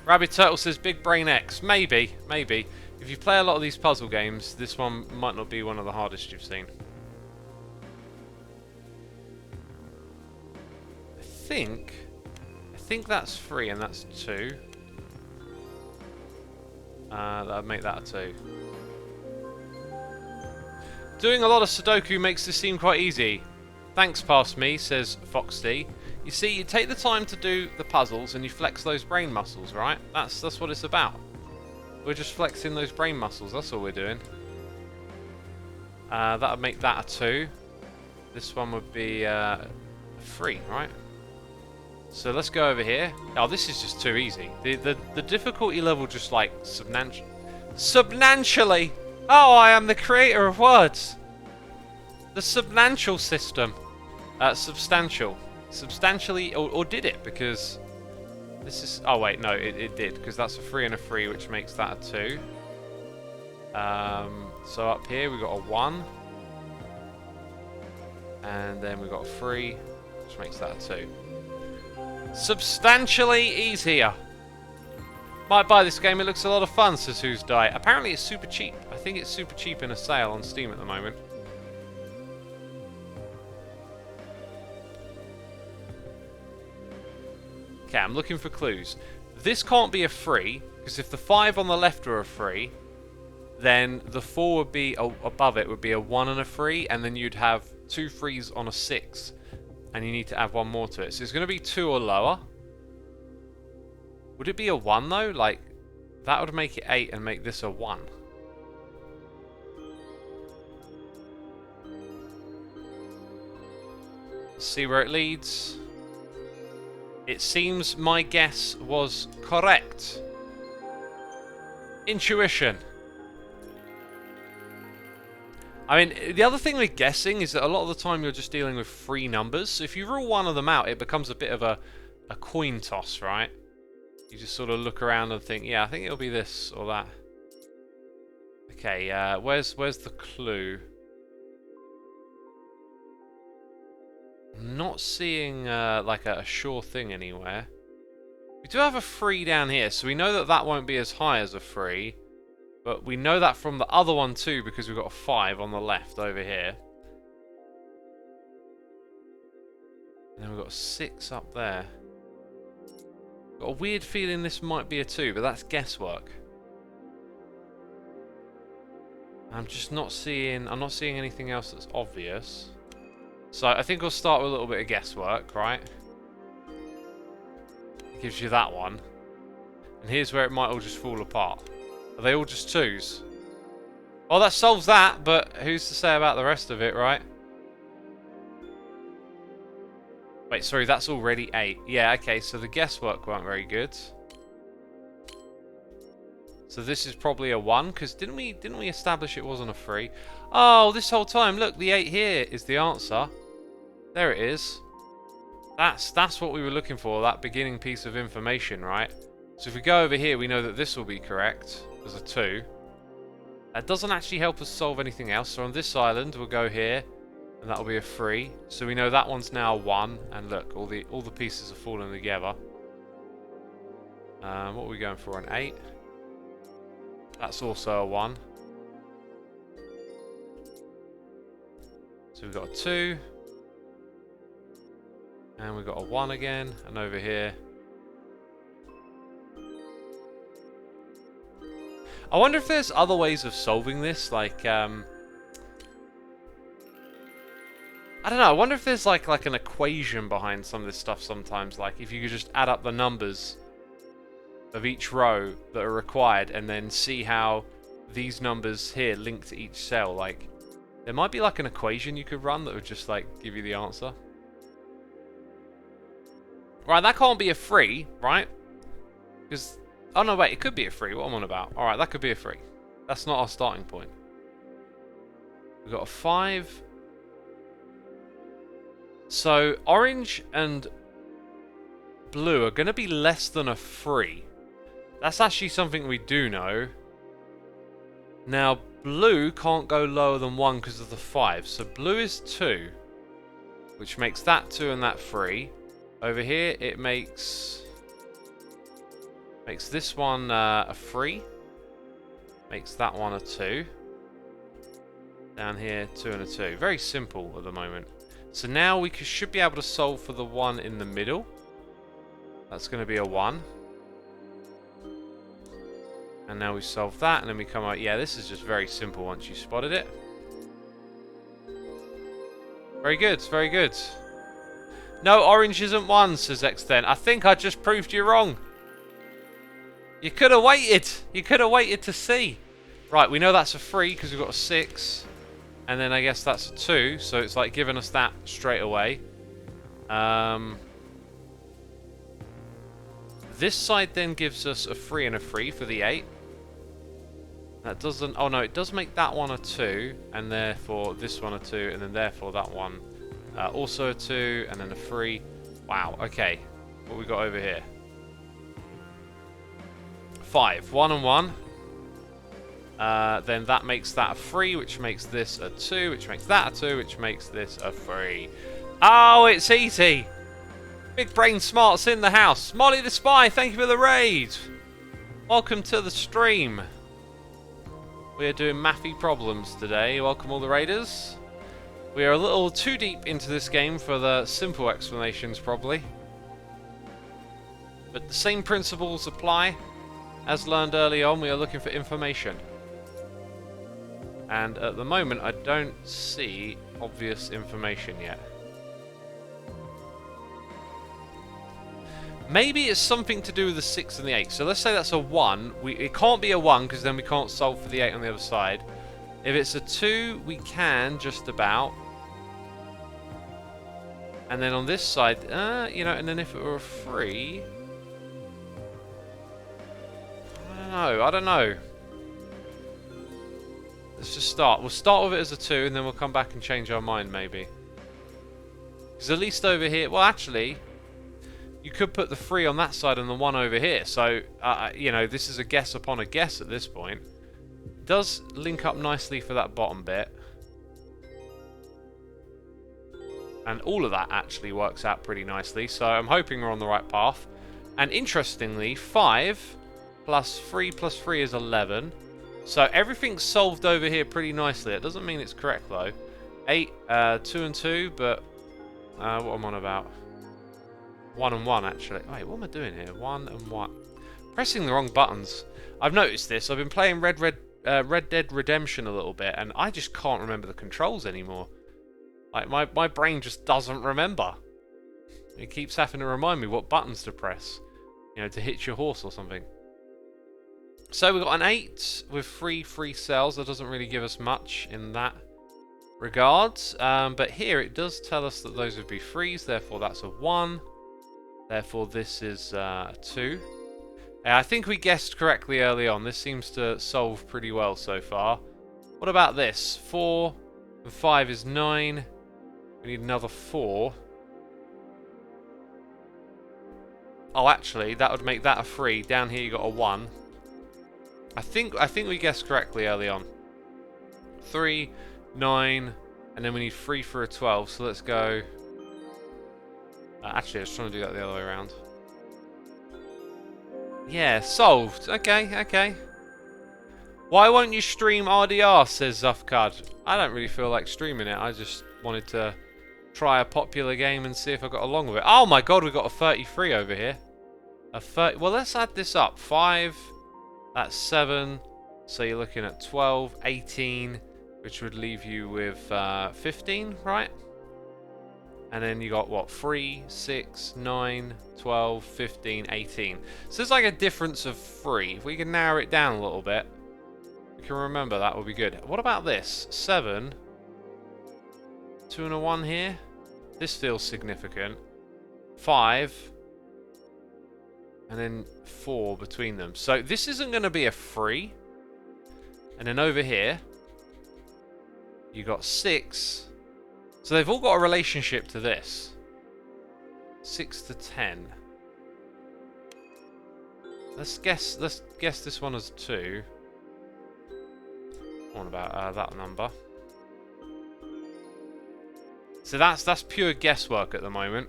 Rabbit Turtle says Big Brain X. Maybe, maybe. If you play a lot of these puzzle games, this one might not be one of the hardest you've seen. I think that's 3 and that's 2. That would make that a 2. Doing a lot of Sudoku makes this seem quite easy. Thanks, past me, says Foxy. You see, you take the time to do the puzzles and you flex those brain muscles, right? That's what it's about. We're just flexing those brain muscles, that's all we're doing. That would make that a 2. This one would be 3, right? So let's go over here. Oh, this is just too easy. The difficulty level just like substantially. Oh, I am the creator of words. The substantial system. Substantial. Substantially, or did it? Because this is... Oh, wait, no, it did. Because that's a 3 and a 3, which makes that a 2. So up here, we've got a 1. And then we've got a 3, which makes that a 2. Substantially easier. Might buy this game, it looks a lot of fun, says Who's Die. Apparently it's super cheap. I think it's super cheap in a sale on Steam at the moment. Okay, I'm looking for clues. This can't be a 3, because if the 5 on the left were a 3, then the 4 would be, above it would be a 1 and a 3, and then you'd have 2 3s on a 6. And you need to add 1 more to it. So it's going to be 2 or lower. Would it be a 1 though? Like, that would make it 8 and make this a 1. See where it leads. It seems my guess was correct. Intuition. I mean, the other thing with guessing is that a lot of the time you're just dealing with 3 numbers. So if you rule one of them out, it becomes a bit of a coin toss, right? You just sort of look around and think, yeah, I think it'll be this or that. Okay, where's the clue? I'm not seeing like a sure thing anywhere. We do have a 3 down here, so we know that that won't be as high as a 3. But we know that from the other one too, because we've got a 5 on the left over here. And then we've got a 6 up there. Got a weird feeling this might be a 2, but that's guesswork. I'm just not seeing... I'm not seeing anything else that's obvious. So I think I'll start with a little bit of guesswork, right? Gives you that one. And here's where it might all just fall apart. Are they all just 2s? Well, that solves that, but who's to say about the rest of it, right? Wait, sorry, that's already 8. Yeah, okay, so the guesswork weren't very good. So this is probably a 1, because didn't we establish it wasn't a 3? Oh, this whole time, look, the 8 here is the answer. There it is. That's what we were looking for, that beginning piece of information, right? So if we go over here, we know that this will be correct. There's a 2. That doesn't actually help us solve anything else. So on this island, we'll go here, and that'll be a 3. So we know that one's now a 1. And look, all the pieces are falling together. What are we going for? An 8. That's also a 1. So we've got a 2. And we've got a 1 again. And over here... I wonder if there's other ways of solving this, like, I don't know, I wonder if there's like an equation behind some of this stuff sometimes, like if you could just add up the numbers of each row that are required and then see how these numbers here link to each cell, like, there might be like an equation you could run that would just like give you the answer. Right, that can't be a 3, right? Because... Oh no, wait, it could be a 3. What am I on about? Alright, that could be a 3. That's not our starting point. We've got a 5. So, orange and blue are going to be less than a 3. That's actually something we do know. Now, blue can't go lower than 1 because of the 5. So, blue is 2. Which makes that 2 and that 3. Over here, it makes this one a 3. Makes that one a 2. Down here, 2 and a 2. Very simple at the moment. So now we should be able to solve for the one in the middle. That's going to be a 1. And now we solve that, and then we come out. Yeah, this is just very simple once you spotted it. Very good, very good. No, orange isn't 1, says X10. I think I just proved you wrong. You could have waited. You could have waited to see. Right, we know that's a 3 because we've got a 6. And then I guess that's a 2. So it's like giving us that straight away. This side then gives us a 3 and a 3 for the 8. That doesn't... Oh no, it does make that one a 2. And therefore this one a 2. And then therefore that one also a 2. And then a 3. Wow, okay. What we got over here? 5. 1 and 1. then that makes that a 3, which makes this a 2, which makes that a 2, which makes this a 3. Oh, it's easy! Big Brain Smarts in the house. Molly the Spy, thank you for the raid. Welcome to the stream. We are doing mathy problems today. Welcome all the raiders. We are a little too deep into this game for the simple explanations, probably. But the same principles apply. As learned early on, we are looking for information. And at the moment, I don't see obvious information yet. Maybe it's something to do with the 6 and the 8. So let's say that's a 1. It can't be a 1 because then we can't solve for the 8 on the other side. If it's a 2, we can just about. And then on this side, you know, and then if it were a 3... I don't know. Let's just start. We'll start with it as a 2 and then we'll come back and change our mind maybe. Because at least over here... Well, actually... You could put the 3 on that side and the 1 over here. So, you know, this is a guess upon a guess at this point. It does link up nicely for that bottom bit. And all of that actually works out pretty nicely. So I'm hoping we're on the right path. And interestingly, 5 plus 3 plus 3 is 11. So everything's solved over here pretty nicely. It doesn't mean it's correct though. 8, 2 and 2, but what am I on about? 1 and 1 actually. Wait, what am I doing here? 1 and 1. Pressing the wrong buttons. I've noticed this. I've been playing Red Dead Redemption a little bit, and I just can't remember the controls anymore. Like my brain just doesn't remember. It keeps having to remind me what buttons to press, you know, to hit your horse or something. So we've got an 8 with 3 free cells. That doesn't really give us much in that regards. But here it does tell us that those would be 3s. Therefore, that's a 1. Therefore, this is 2. I think we guessed correctly early on. This seems to solve pretty well so far. What about this? 4 and 5 is 9. We need another 4. Oh, actually, that would make that a 3. Down here you got a 1. I think we guessed correctly early on. 3, 9, and then we need 3 for a 12. So let's go... actually, I was trying to do that the other way around. Yeah, solved. Okay. Why won't you stream RDR, says Zufcard. I don't really feel like streaming it. I just wanted to try a popular game and see if I got along with it. Oh my god, we've got a 33 over here. A 30. Well, let's add this up. 5, that's 7. So you're looking at 12, 18, which would leave you with 15, right? And then you got, what, 3, 6, 9, 12, 15, 18. So there's like a difference of 3. If we can narrow it down a little bit, we can remember that would be good. What about this? 7, 2 and a 1 here. This feels significant. 5, and then 4 between them. So this isn't going to be a 3. And then over here, you got 6. So they've all got a relationship to this. 6 to 10. Let's guess this one as 2. What about that number? So that's pure guesswork at the moment.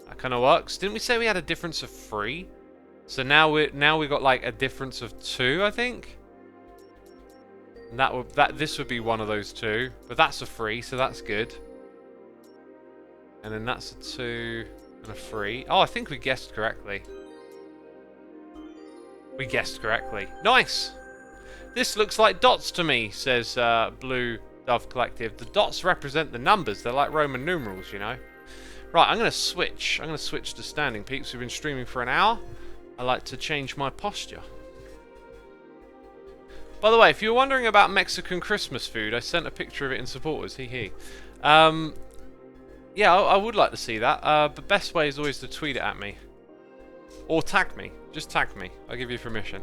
That kind of works. Didn't we say we had a difference of 3? So now we got like a difference of 2, I think. And this would be one of those 2, but that's a 3, so that's good. And then that's a 2 and a 3. Oh, I think we guessed correctly. We guessed correctly. Nice! This looks like dots to me, says Blue Dove Collective. The dots represent the numbers. They're like Roman numerals, you know. Right, I'm going to switch. I'm going to switch to standing, peeps. We've been streaming for an hour. I like to change my posture. By the way, if you're wondering about Mexican Christmas food, I sent a picture of it in supporters. Hee. Yeah, I would like to see that. But best way is always to tweet it at me. Or tag me. Just tag me. I'll give you permission.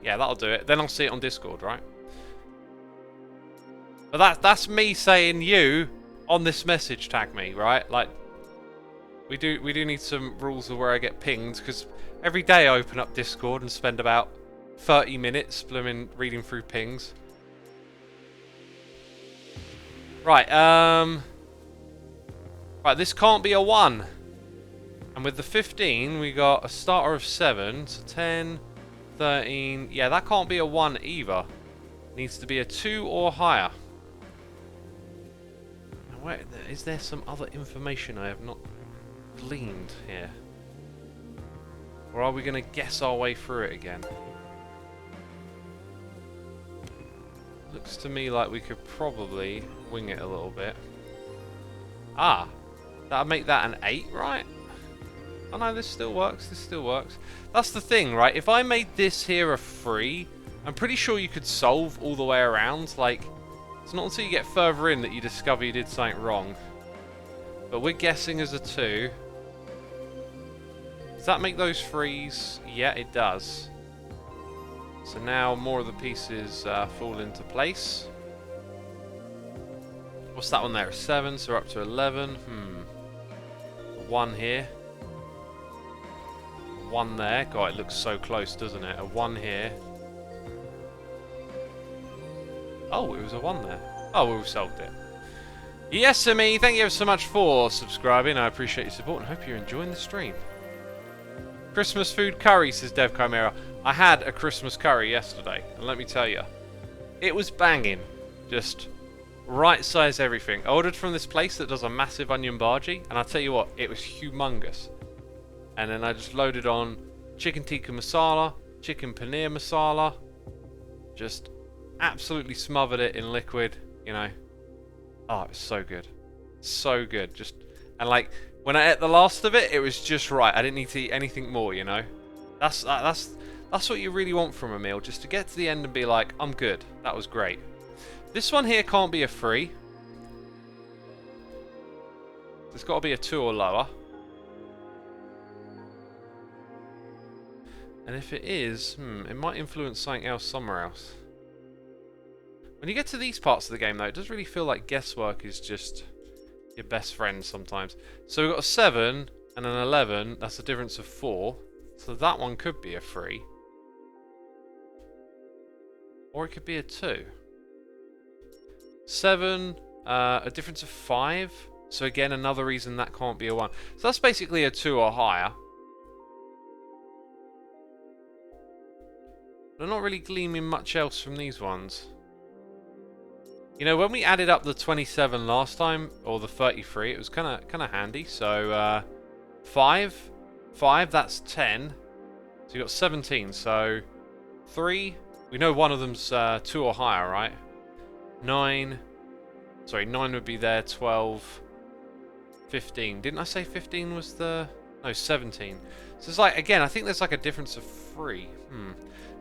Yeah, that'll do it. Then I'll see it on Discord, right? But that's me saying you on this message tag me, right? Like, We do need some rules of where I get pinged, because every day I open up Discord and spend about 30 minutes blooming reading through pings. Right, right, this can't be a 1. And with the 15, we got a starter of 7, so 10, 13. Yeah, that can't be a 1 either. It needs to be a 2 or higher. Now, where, is there some other information I have not gleaned here? Or are we going to guess our way through it again? Looks to me like we could probably wing it a little bit. Ah, that'll make that an 8, right? Oh no, this still works, this still works. That's the thing, right? If I made this here a 3, I'm pretty sure you could solve all the way around. Like, it's not until you get further in that you discover you did something wrong. But we're guessing as a 2. Does that make those 3s? Yeah, it does. So now more of the pieces fall into place. What's that one there? 7, so we're up to 11. 1 here. 1 there. God, it looks so close, doesn't it? A 1 here. Oh, it was a 1 there. Oh, we've solved it. Yes, me. Thank you so much for subscribing. I appreciate your support and hope you're enjoying the stream. Christmas food curry, says Dev Chimera. I had a Christmas curry yesterday, and let me tell you, it was banging. Just right size everything. I ordered from this place that does a massive onion bhaji, and I'll tell you what, it was humongous. And then I just loaded on chicken tikka masala, chicken paneer masala, just absolutely smothered it in liquid, you know. Oh, it was so good. So good. Just, and like, when I ate the last of it, it was just right. I didn't need to eat anything more, you know. That's what you really want from a meal, just to get to the end and be like, I'm good. That was great. This one here can't be a 3. It's got to be a 2 or lower. And if it is, it might influence something else somewhere else. When you get to these parts of the game, though, it does really feel like guesswork is just your best friend sometimes. So we've got a 7 and an 11. That's a difference of 4. So that one could be a 3. Or it could be a 2. 7, a difference of 5. So again, another reason that can't be a 1. So that's basically a 2 or higher. But I'm not really gleaming much else from these ones. You know, when we added up the 27 last time, or the 33, it was kind of handy. So 5, that's 10. So you got 17. So 3, we know one of them's 2 or higher, right? 9, sorry, 9 would be there. 12, 15. Didn't I say 15 was the? No, 17. So it's like, again, I think there's like a difference of 3.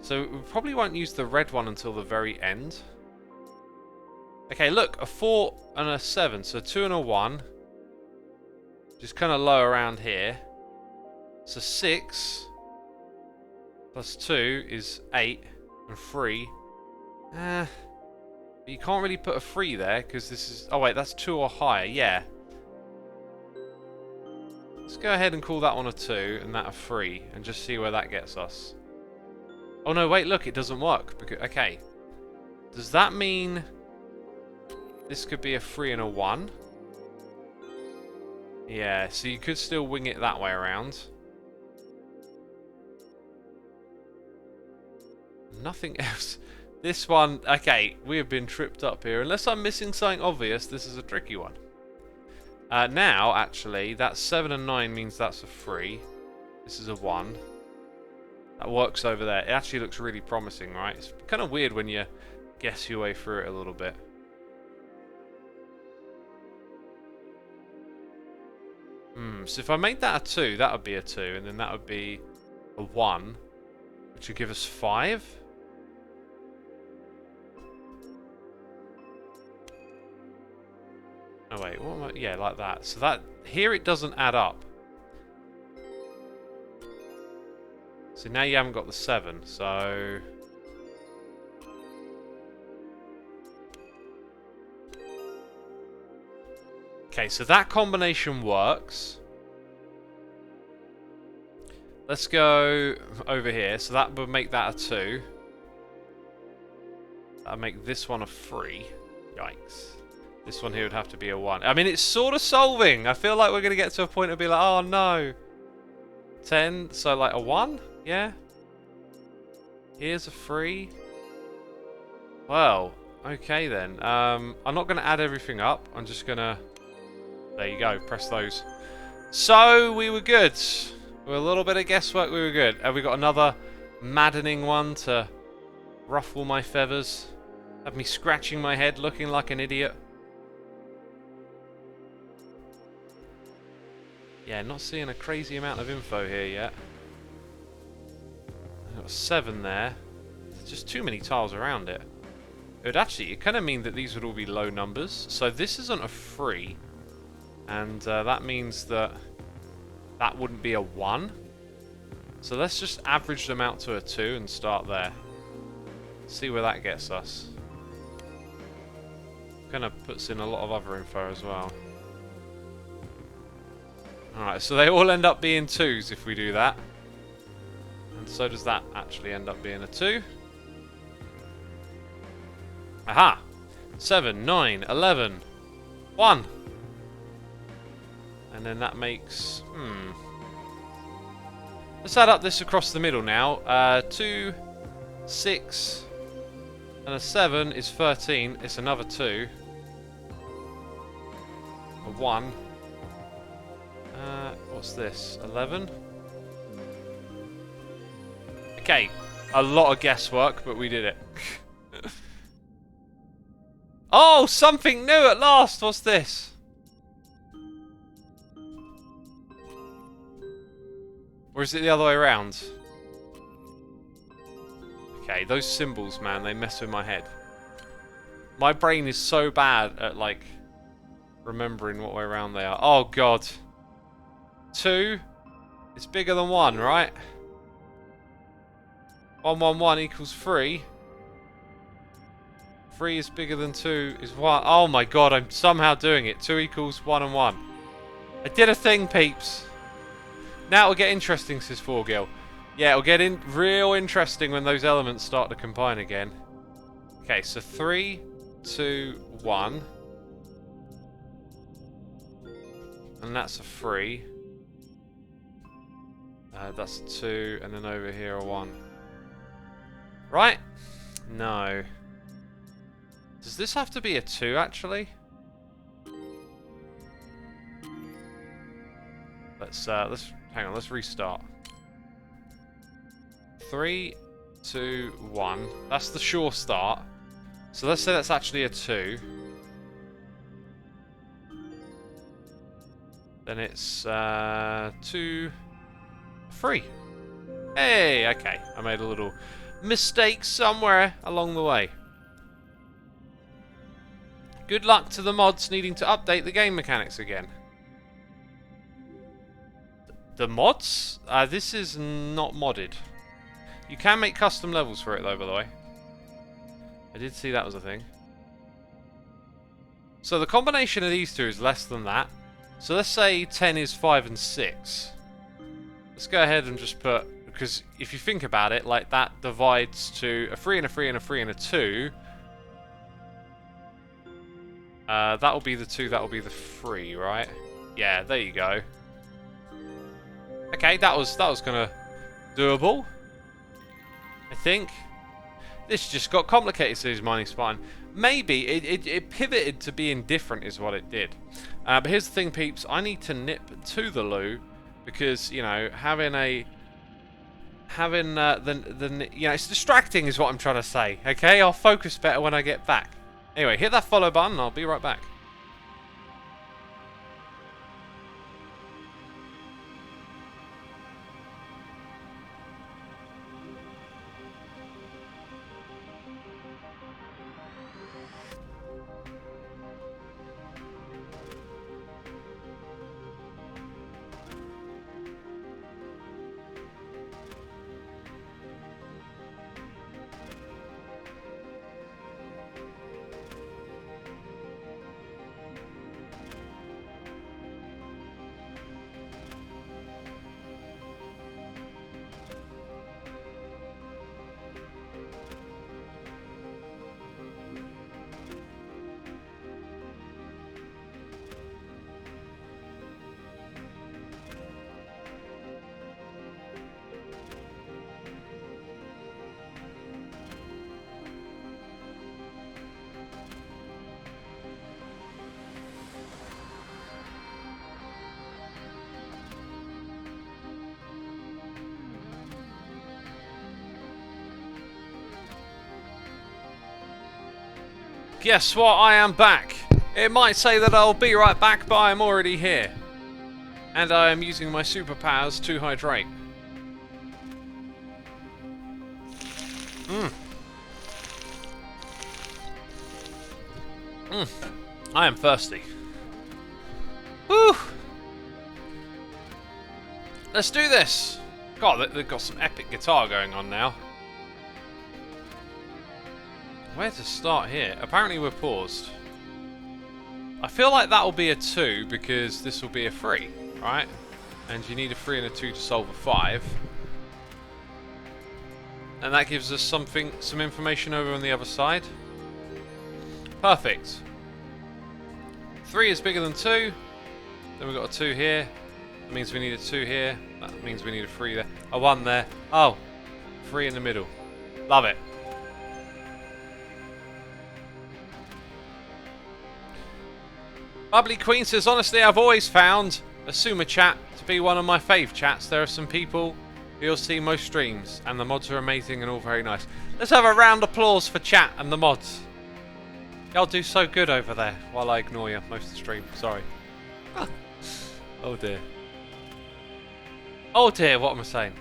So we probably won't use the red one until the very end. Okay, look, a 4 and a 7, so 2 and a 1. Just kind of low around here. So 6 plus 2 is 8, and 3. But you can't really put a 3 there, because this is... Oh wait, that's 2 or higher, yeah. Let's go ahead and call that one a 2, and that a 3, and just see where that gets us. Oh no, wait, look, it doesn't work. Because, okay. Does that mean this could be a 3 and a 1? Yeah, so you could still wing it that way around. Nothing else. This one, okay, we have been tripped up here. Unless I'm missing something obvious, this is a tricky one. Now, actually, that 7 and 9 means that's a 3. This is a 1. That works over there. It actually looks really promising, right? It's kind of weird when you guess your way through it a little bit. So if I made that a 2, that would be a 2, and then that would be a 1, which would give us 5. Oh wait, what am I? Yeah, like that. So that here it doesn't add up. So now you haven't got the 7, so... Okay, so that combination works. Let's go over here. So that would make that a 2. That'll make this one a 3. Yikes. This one here would have to be a 1. I mean, it's sort of solving. I feel like we're going to get to a point of be like, oh no. 10, so like a 1? Yeah. Here's a 3. Well, okay then. I'm not going to add everything up. I'm just going to... There you go. Press those. So, we were good. With a little bit of guesswork, we were good. Have we got another maddening one to ruffle my feathers? Have me scratching my head looking like an idiot? Yeah, not seeing a crazy amount of info here yet. I've got 7 there. There's just too many tiles around it. It would actually, it kind of mean that these would all be low numbers. So this isn't a 3. And that means that that wouldn't be a 1. So let's just average them out to a 2 and start there. See where that gets us. Kind of puts in a lot of other info as well. Alright, so they all end up being 2s if we do that. And so does that actually end up being a 2. Aha! 7, 9, 11, 1. And then that makes... Let's add up this across the middle now. 2, 6, and a 7 is 13. It's another 2. A 1. What's this? 11? Okay. A lot of guesswork, but we did it. Oh, something new at last! What's this? Or is it the other way around? Okay, those symbols, man, they mess with my head. My brain is so bad at, like, remembering what way around they are. Oh, God. 2 is bigger than 1, right? 1, 1, 1 equals 3. 3 is bigger than 2 is 1. Oh, my God, I'm somehow doing it. 2 equals 1 and 1. I did a thing, peeps. Now it'll get interesting, says 4Gil. Yeah, it'll get real interesting when those elements start to combine again. Okay, so 3, 2, 1. And that's a 3. That's a 2, and then over here a 1. Right? No. Does this have to be a 2, actually? Let's hang on, let's restart. 3, 2, 1. That's the sure start. So let's say that's actually a 2. Then it's 2, 3. Hey, okay. I made a little mistake somewhere along the way. Good luck to the mods needing to update the game mechanics again. The mods? This is not modded. You can make custom levels for it though, by the way. I did see that was a thing. So the combination of these two is less than that. So let's say 10 is 5 and 6. Let's go ahead and just put... Because if you think about it, like that divides to a 3 and a 3 and a 3 and a 2. That'll be the 2, that'll be the 3, right? Yeah, there you go. Okay, that was kind of doable. I think. This just got complicated, says Mining Spine. Maybe it pivoted to being different is what it did. But here's the thing, peeps. I need to nip to the loo because, you know, it's distracting is what I'm trying to say. Okay, I'll focus better when I get back. Anyway, hit that follow button and I'll be right back. guess what? I am back. It might say that I'll be right back, but I am already here. And I am using my superpowers to hydrate. I am thirsty. Woo! Let's do this! God, they've got some epic guitar going on now. Where to start here? Apparently we're paused. I feel like that will be a 2 because this will be a 3, right? And you need a 3 and a 2 to solve a 5. And that gives us some information over on the other side. Perfect. 3 is bigger than 2. Then we've got a 2 here. That means we need a 2 here. That means we need a 3 there. A 1 there. Oh, 3 in the middle. Love it. Bubbly Queen says, honestly, I've always found Xisuma chat to be one of my fave chats. There are some people who you'll see most streams, and the mods are amazing and all very nice. Let's have a round of applause for chat and the mods. Y'all do so good over there while I ignore you most of the stream. Sorry. Oh dear. Oh dear, what am I saying?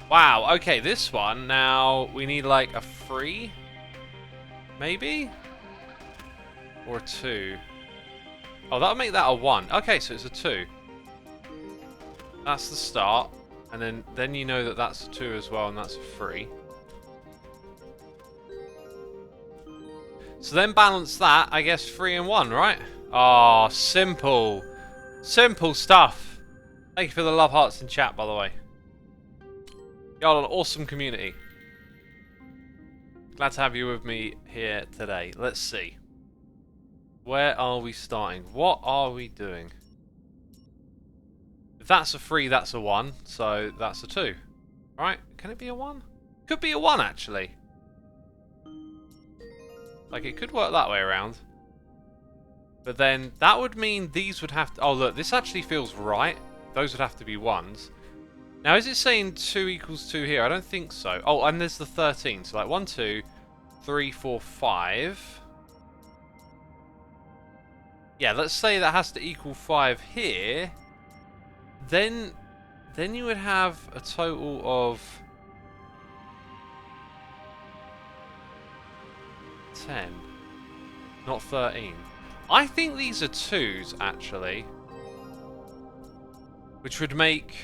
Wow, okay, this one, now we need like a 3? Maybe? Or a 2? Oh, that'll make that a 1. Okay, so it's a 2. That's the start. And then you know that that's a 2 as well, and that's a 3. So then balance that, I guess 3 and 1, right? Oh, simple. Simple stuff. Thank you for the love hearts in chat, by the way. Y'all are an awesome community. Glad to have you with me here today. Let's see. Where are we starting? What are we doing? If that's a 3, that's a 1. So that's a 2. Right? Can it be a 1? Could be a 1, actually. Like, it could work that way around. But then, that would mean these would have to... Oh, look, this actually feels right. Those would have to be 1s. Now, is it saying 2 equals 2 here? I don't think so. Oh, and there's the 13. So, like, 1, 2, 3, 4, 5. Yeah, let's say that has to equal 5 here. Then you would have a total of 10, not 13. I think these are 2s, actually. Which would make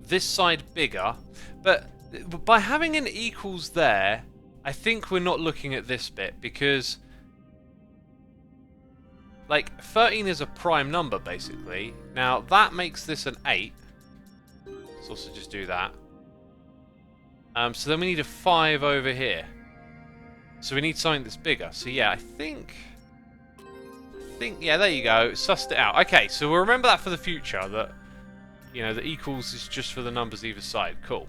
this side bigger. But by having an equals there, I think we're not looking at this bit, because... like, 13 is a prime number, basically. Now, that makes this an 8. Let's also just do that. So then we need a 5 over here. So we need something that's bigger. So yeah, I think, yeah, there you go. Sussed it out. Okay, so we'll remember that for the future, that, you know, the equals is just for the numbers either side. Cool.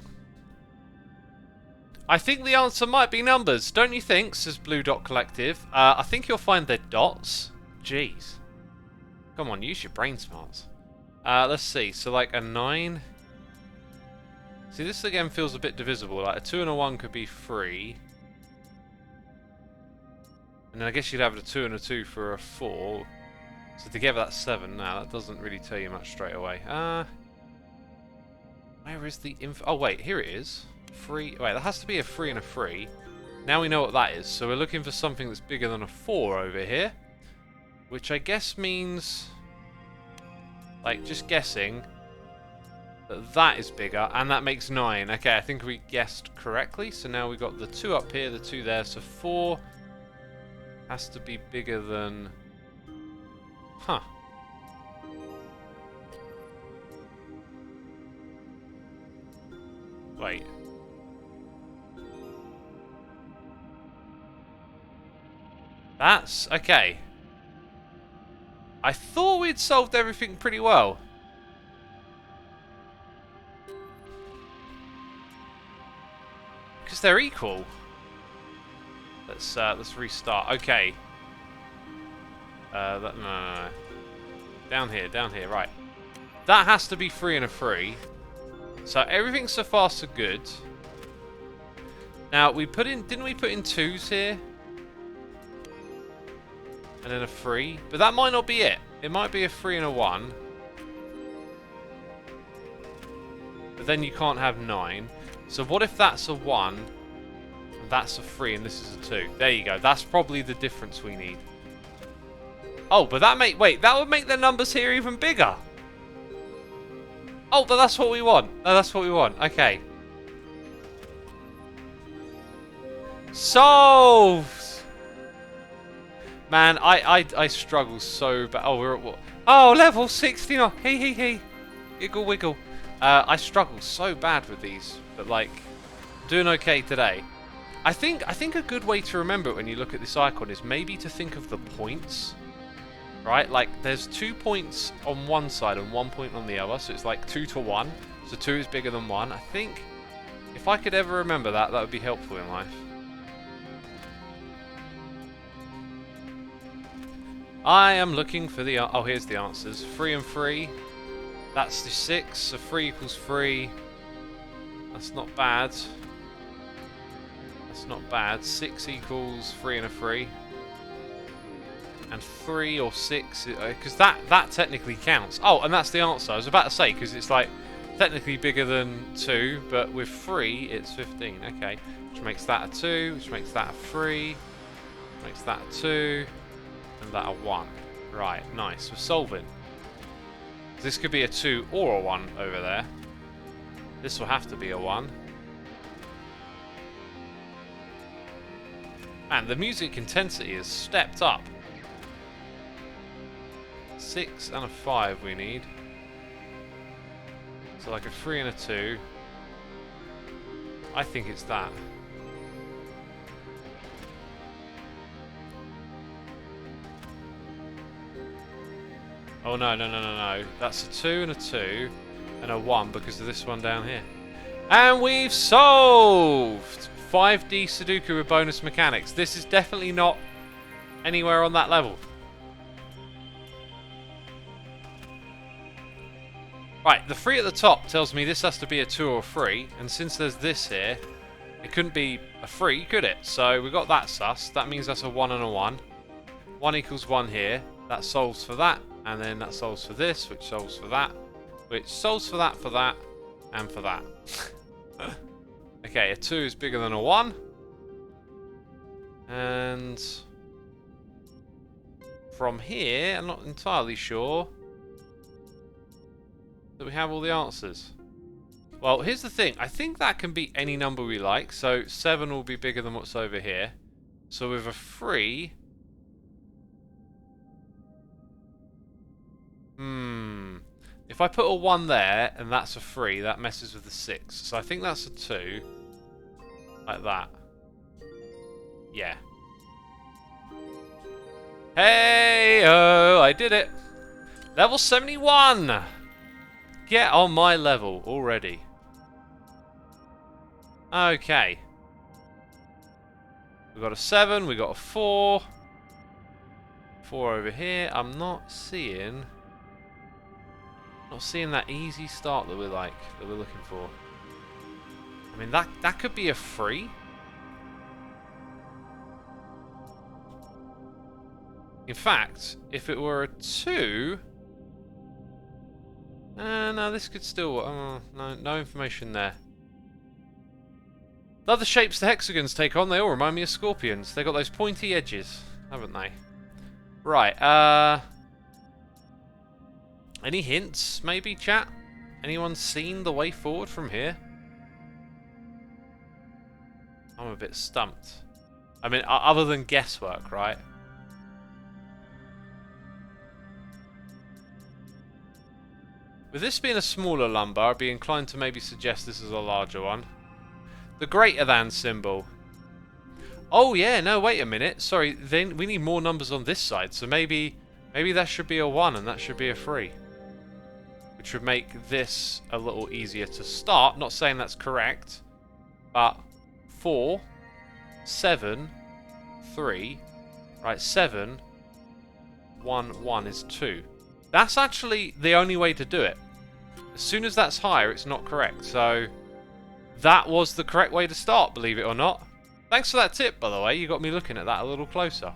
I think the answer might be numbers, don't you think, says Blue Dot Collective. I think you'll find they're dots. Jeez. Come on, use your brain smarts. Let's see. So, like, a 9. See, this again feels a bit divisible. Like, a 2 and a 1 could be 3. And then I guess you'd have a 2 and a 2 for a 4. So together that's 7. Now, that doesn't really tell you much straight away. Where is the info? Oh, wait. Here it is. 3. Wait, that has to be a 3 and a 3. Now we know what that is. So we're looking for something that's bigger than a 4 over here. Which I guess means, like, just guessing, that is bigger, and that makes 9. Okay, I think we guessed correctly. So now we've got the 2 up here, the 2 there. So 4 has to be bigger than... Huh. Wait. That's... okay. I thought we'd solved everything pretty well. Because they're equal. Let's restart. Okay. No. Down here, right. That has to be 3 and a 3. So everything so far so good. Now, didn't we put in 2s here? And then a 3? But that might not be it. It might be a 3 and a 1. But then you can't have 9. So what if that's a 1, and that's a 3, and this is a 2? There you go. That's probably the difference we need. Oh, but that would make the numbers here even bigger. Oh, but that's what we want. Oh, that's what we want. Okay. Solved! Man, I struggle so bad. Oh, we're at what? Oh, level 69. Hey. Wiggle, wiggle. I struggle so bad with these, but like, doing okay today. I think a good way to remember it when you look at this icon is maybe to think of the points. Right? Like, there's 2 points on one side and 1 point on the other, so it's like 2 to 1. So 2 is bigger than 1. I think if I could ever remember that, that would be helpful in life. I am looking for the... Oh, here's the answers. 3 and 3. That's the 6. So 3 equals 3. That's not bad. That's not bad. 6 equals 3 and a 3. And 3 or 6... Because that technically counts. Oh, and that's the answer. I was about to say, because it's like technically bigger than 2, but with 3, it's 15. Okay. Which makes that a 2, which makes that a 3, makes that a 2... and that a 1. Right, nice. We're solving. This could be a 2 or a 1 over there. This will have to be a 1. And the music intensity is stepped up. 6 and a 5 we need. So like a 3 and a 2. I think it's that. Oh no. That's a 2 and a 2 and a 1 because of this one down here. And we've solved! 5D Sudoku with bonus mechanics. This is definitely not anywhere on that level. Right, the 3 at the top tells me this has to be a 2 or a 3, and since there's this here, it couldn't be a 3, could it? So we got that sus. That means that's a 1 and a 1. 1 equals 1 here. That solves for that, and then that solves for this, which solves for that, which solves for that, and for that. Okay, a 2 is bigger than a 1. And from here, I'm not entirely sure that we have all the answers. Well, here's the thing. I think that can be any number we like. So 7 will be bigger than what's over here. So with a 3... If I put a 1 there, and that's a 3, that messes with the 6. So I think that's a 2. Like that. Yeah. Hey-oh! I did it! Level 71! Get on my level already. Okay. We've got a 7, we've got a 4. 4 over here. I'm not seeing that easy start that we're looking for. I mean, that could be a 3. In fact, if it were a 2... no, this could still... no information there. The other shapes the hexagons take on, they all remind me of scorpions. They've got those pointy edges, haven't they? Right, any hints, maybe, chat? Anyone seen the way forward from here? I'm a bit stumped. I mean, other than guesswork, right? With this being a smaller lumber, I'd be inclined to maybe suggest this is a larger one. The greater than symbol. Oh yeah, no, wait a minute. Sorry, then we need more numbers on this side, so maybe that should be a 1 and that should be a 3. Which would make this a little easier to start. Not saying that's correct, but 4, 7, 3, right, 7, 1, 1 is 2. That's actually the only way to do it. As soon as that's higher, it's not correct. So That was the correct way to start, believe it or not. Thanks for that tip, by the way. You got me looking at that a little closer.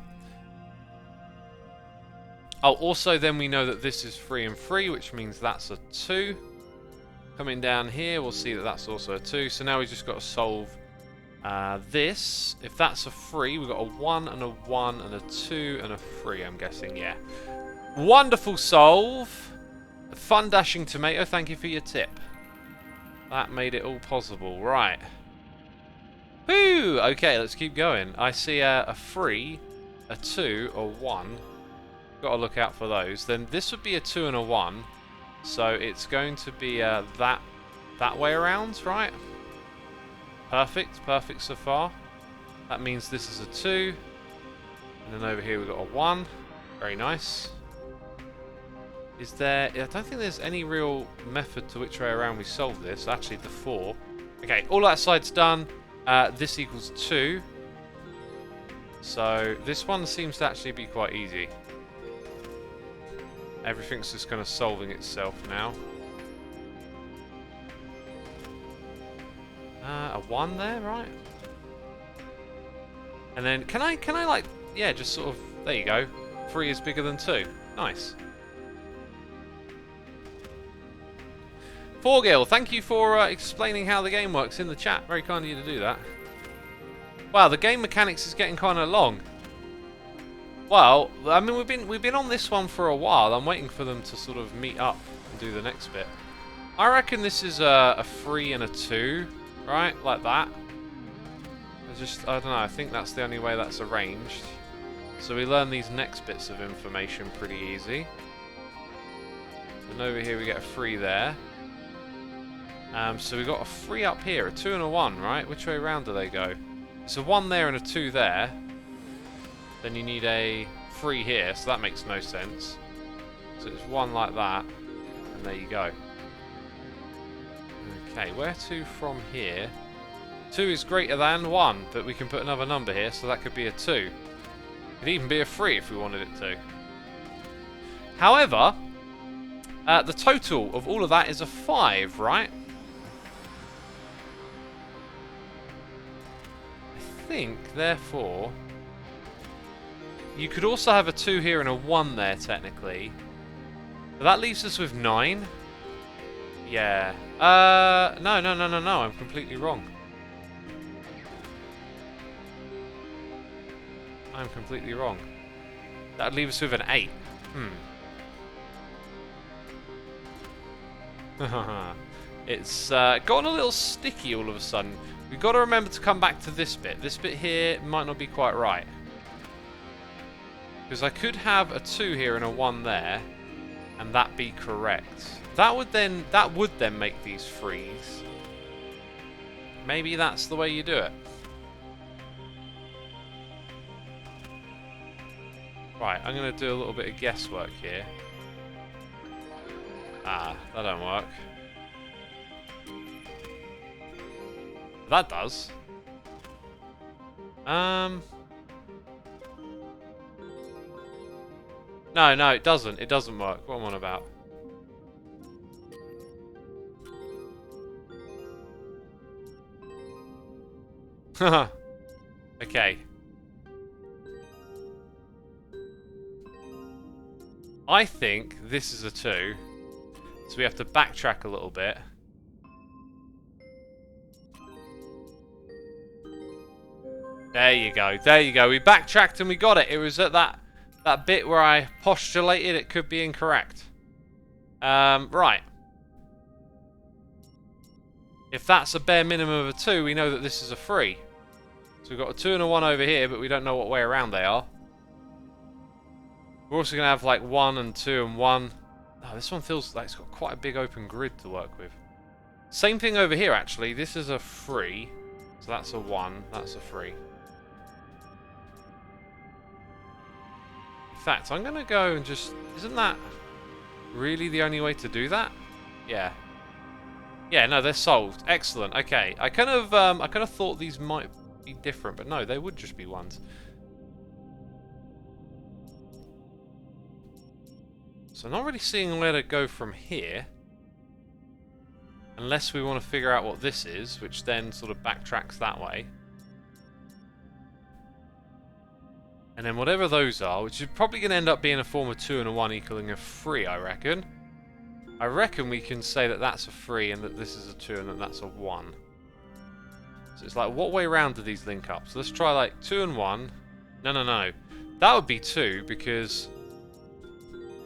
Oh, also then we know that this is 3 and 3, which means that's a 2. Coming down here, we'll see that that's also a 2. So now we've just got to solve this. If that's a 3, we've got a 1 and a 1 and a 2 and a 3, I'm guessing, yeah. Wonderful solve. Fun dashing tomato, thank you for your tip. That made it all possible. Right. Woo! Okay, let's keep going. I see a 3, a 2, a 1. Got to look out for those. Then this would be a 2 and a 1. So it's going to be that way around, right? Perfect. Perfect so far. That means this is a 2. And then over here we've got a 1. Very nice. Is there... I don't think there's any real method to which way around we solve this. Actually, the 4. Okay, all that side's done. This equals 2. So this one seems to actually be quite easy. Everything's just kind of solving itself now. A 1 there, right? And then, can I like, yeah, just sort of, there you go. 3 is bigger than 2. Nice. Forgil, thank you for explaining how the game works in the chat. Very kind of you to do that. Wow, the game mechanics is getting kind of long. Well, I mean, we've been on this one for a while. I'm waiting for them to sort of meet up and do the next bit. I reckon this is a 3 and a 2, right? Like that. I don't know. I think that's the only way that's arranged. So we learn these next bits of information pretty easy. And over here we get a 3 there. So we got a 3 up here, a 2 and a 1, right? Which way around do they go? It's a 1 there and a 2 there. Then you need a 3 here, so that makes no sense. So it's 1 like that, and there you go. Okay, where to from here? 2 is greater than 1, but we can put another number here, so that could be a 2. It could even be a 3 if we wanted it to. However, the total of all of that is a 5, right? I think, therefore... You could also have a 2 here and a 1 there, technically. But that leaves us with 9. Yeah. No, I'm completely wrong. I'm completely wrong. That would leave us with an 8. It's gotten a little sticky all of a sudden. We've got to remember to come back to this bit. This bit here might not be quite right. Because I could have a 2 here and a 1 there, and that be correct. That would then make these 3s. Maybe that's the way you do it. Right, I'm going to do a little bit of guesswork here. Ah, that don't work. That does. No, it doesn't. It doesn't work. What am I on about? Haha. Okay. I think this is a 2. So we have to backtrack a little bit. There you go. There you go. We backtracked and we got it. It was at that bit where I postulated it could be incorrect. Right. If that's a bare minimum of a 2, we know that this is a 3. So we've got a 2 and a 1 over here, but we don't know what way around they are. We're also going to have like 1 and 2 and 1. Oh, this one feels like it's got quite a big open grid to work with. Same thing over here, actually. This is a 3. So that's a 1. That's a 3. In fact, I'm going to go and just... Isn't that really the only way to do that? Yeah. Yeah, no, they're solved. Excellent. Okay. I kind of thought these might be different, but no, they would just be 1s. So I'm not really seeing where to go from here. Unless we want to figure out what this is, which then sort of backtracks that way. And then whatever those are, which is probably going to end up being a form of 2 and a 1 equaling a 3, I reckon. I reckon we can say that that's a 3 and that this is a 2 and that that's a 1. So it's like, what way round do these link up? So let's try like 2 and 1. No. That would be 2 because...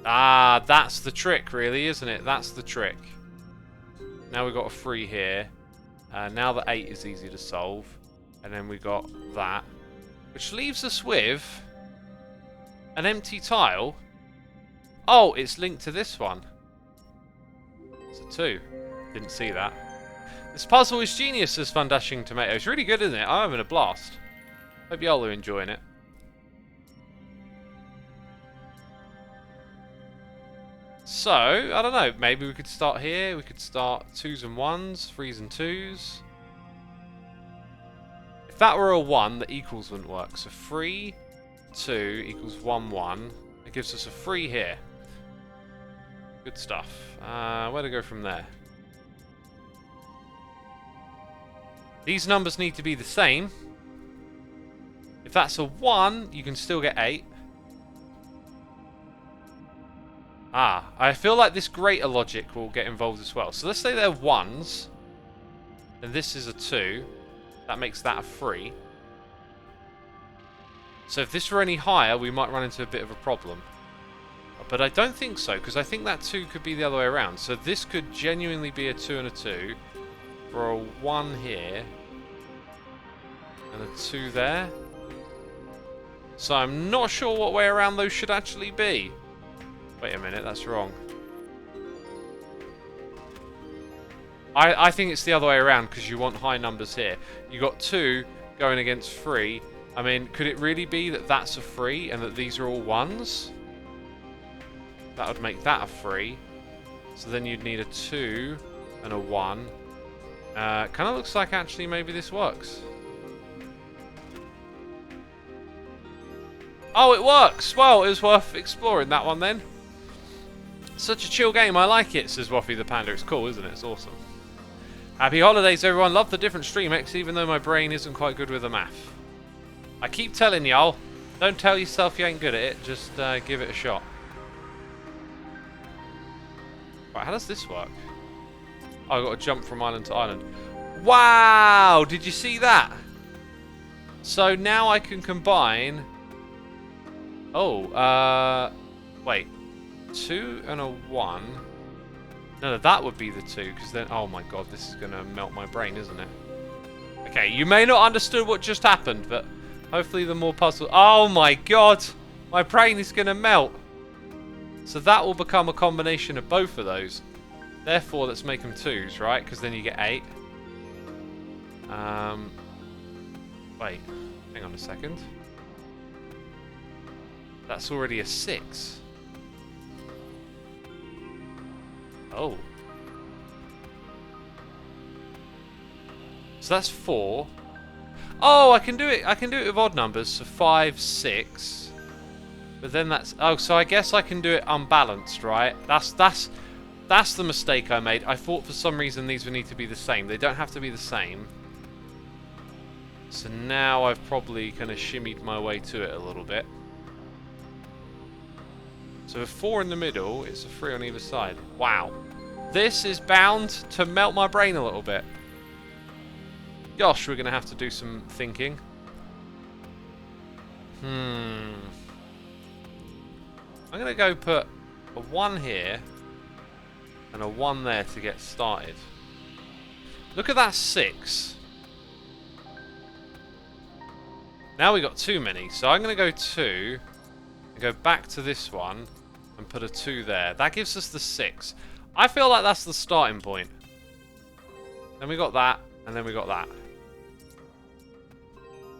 Ah, that's the trick really, isn't it? That's the trick. Now we've got a 3 here. Now the 8 is easy to solve. And then we got that. Which leaves us with an empty tile. Oh, it's linked to this one. It's a 2. Didn't see that. This puzzle is genius, says Fun Dashing Tomato. It's really good, isn't it? I'm having a blast. Hope y'all are enjoying it. So, I don't know. Maybe we could start here. We could start 2s and 1s, 3s and 2s. If that were a 1, the equals wouldn't work. So 3, 2 equals 1, 1. It gives us a 3 here. Good stuff. Where to go from there? These numbers need to be the same. If that's a 1, you can still get 8. Ah, I feel like this greater logic will get involved as well. So let's say they're 1s. And this is a 2. That makes that a 3. So if this were any higher, we might run into a bit of a problem. But I don't think so, because I think that 2 could be the other way around. So this could genuinely be a 2 and a 2. For a 1 here. And a 2 there. So I'm not sure what way around those should actually be. Wait a minute, that's wrong. I think it's the other way around because you want high numbers here. You got 2 going against 3. I mean, could it really be that that's a 3 and that these are all 1s? That would make that a 3. So then you'd need a 2 and a 1. Kind of looks like actually maybe this works. Oh, it works! Well, it was worth exploring that one then. Such a chill game, I like it, says Waffy the Panda. It's cool, isn't it? It's awesome. Happy holidays, everyone. Love the different stream X, even though my brain isn't quite good with the math. I keep telling y'all, don't tell yourself you ain't good at it, just give it a shot. Right, how does this work? Oh, I've got to jump from island to island. Wow! Did you see that? So now I can combine... Oh, wait. 2 and a 1. No, that would be the 2, because then... Oh my god, this is going to melt my brain, isn't it? Okay, you may not understood what just happened, but hopefully the more puzzle... Oh my god! My brain is going to melt! So that will become a combination of both of those. Therefore, let's make them 2s, right? Because then you get 8. Wait. Hang on a second. That's already a 6. Oh. So that's 4. Oh, I can do it. I can do it with odd numbers. So 5, 6. But then that's... Oh, so I guess I can do it unbalanced, right? That's the mistake I made. I thought for some reason these would need to be the same. They don't have to be the same. So now I've probably kind of shimmied my way to it a little bit. So with 4 in the middle, it's a 3 on either side. Wow. This is bound to melt my brain a little bit. Gosh, we're going to have to do some thinking. I'm going to go put a 1 here and a 1 there to get started. Look at that 6. Now we got too many, so I'm going to go 2 and go back to this one and put a 2 there. That gives us the 6. I feel like that's the starting point. Then we got that, and then we got that.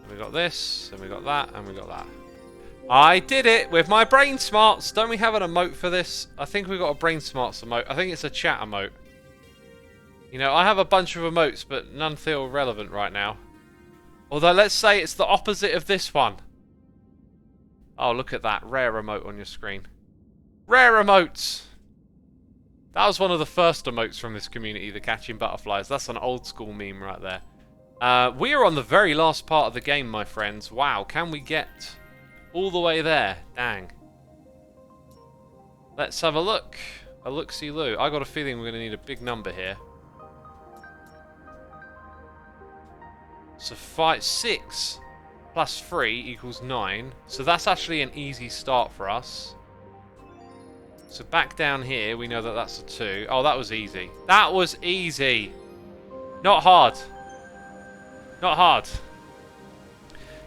And we got this, and we got that, and we got that. I did it with my brain smarts. Don't we have an emote for this? I think we got a brain smarts emote. I think it's a chat emote. You know, I have a bunch of emotes, but none feel relevant right now. Although, let's say it's the opposite of this one. Oh, look at that. Rare emote on your screen. Rare emotes! That was one of the first emotes from this community, the catching butterflies. That's an old school meme right there. We are on the very last part of the game, my friends. Wow, can we get all the way there? Dang. Let's have a look. A look-see-loo. I got a feeling we're going to need a big number here. So 6 plus 3 equals 9. So that's actually an easy start for us. So back down here, we know that that's a 2. Oh, that was easy. That was easy. Not hard. Not hard.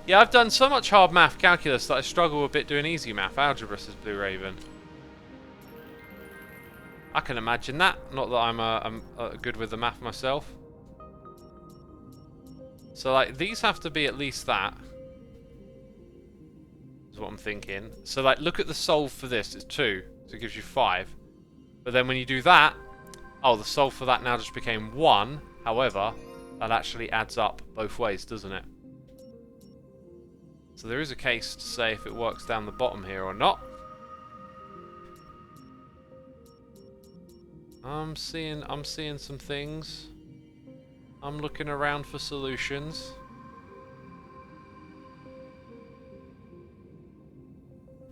Yeah, I've done so much hard math calculus that I struggle a bit doing easy math. Algebra, says Blue Raven. I can imagine that. Not that I'm good with the math myself. So, like, these have to be at least that. Is what I'm thinking. So, like, look at the solve for this. It's 2. So it gives you 5. But then when you do that... Oh, the solve for that now just became 1. However, that actually adds up both ways, doesn't it? So there is a case to say if it works down the bottom here or not. I'm seeing some things. I'm looking around for solutions.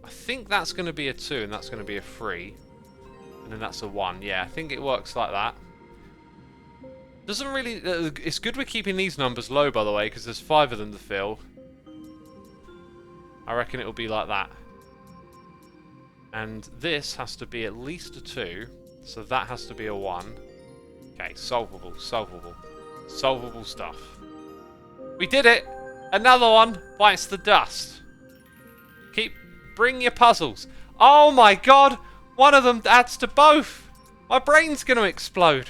I think that's going to be a 2 and that's going to be a 3. And then that's a 1. Yeah, I think it works like that. Doesn't really... it's good we're keeping these numbers low, by the way, because there's 5 of them to fill. I reckon it'll be like that. And this has to be at least a 2. So that has to be a 1. Okay, solvable, solvable. Solvable stuff. We did it! Another one bites the dust. Bring your puzzles. Oh my god! One of them adds to both! My brain's gonna explode.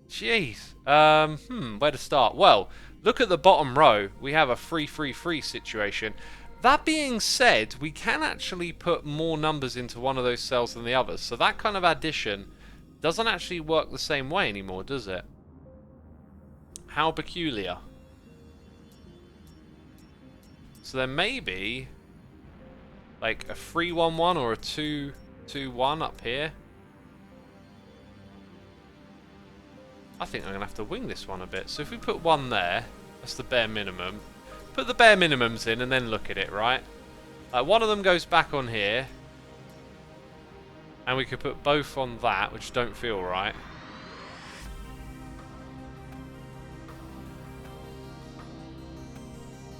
Jeez. Where to start? Well, look at the bottom row. We have a 3-3-3 situation. That being said, we can actually put more numbers into one of those cells than the others. So that kind of addition doesn't actually work the same way anymore, does it? How peculiar. So there may be like a 3-1-1 or a 2-2-1 up here. I think I'm going to have to wing this one a bit. So if we put 1 there, that's the bare minimum. Put the bare minimums in and then look at it, right? One of them goes back on here. And we could put both on that, which don't feel right.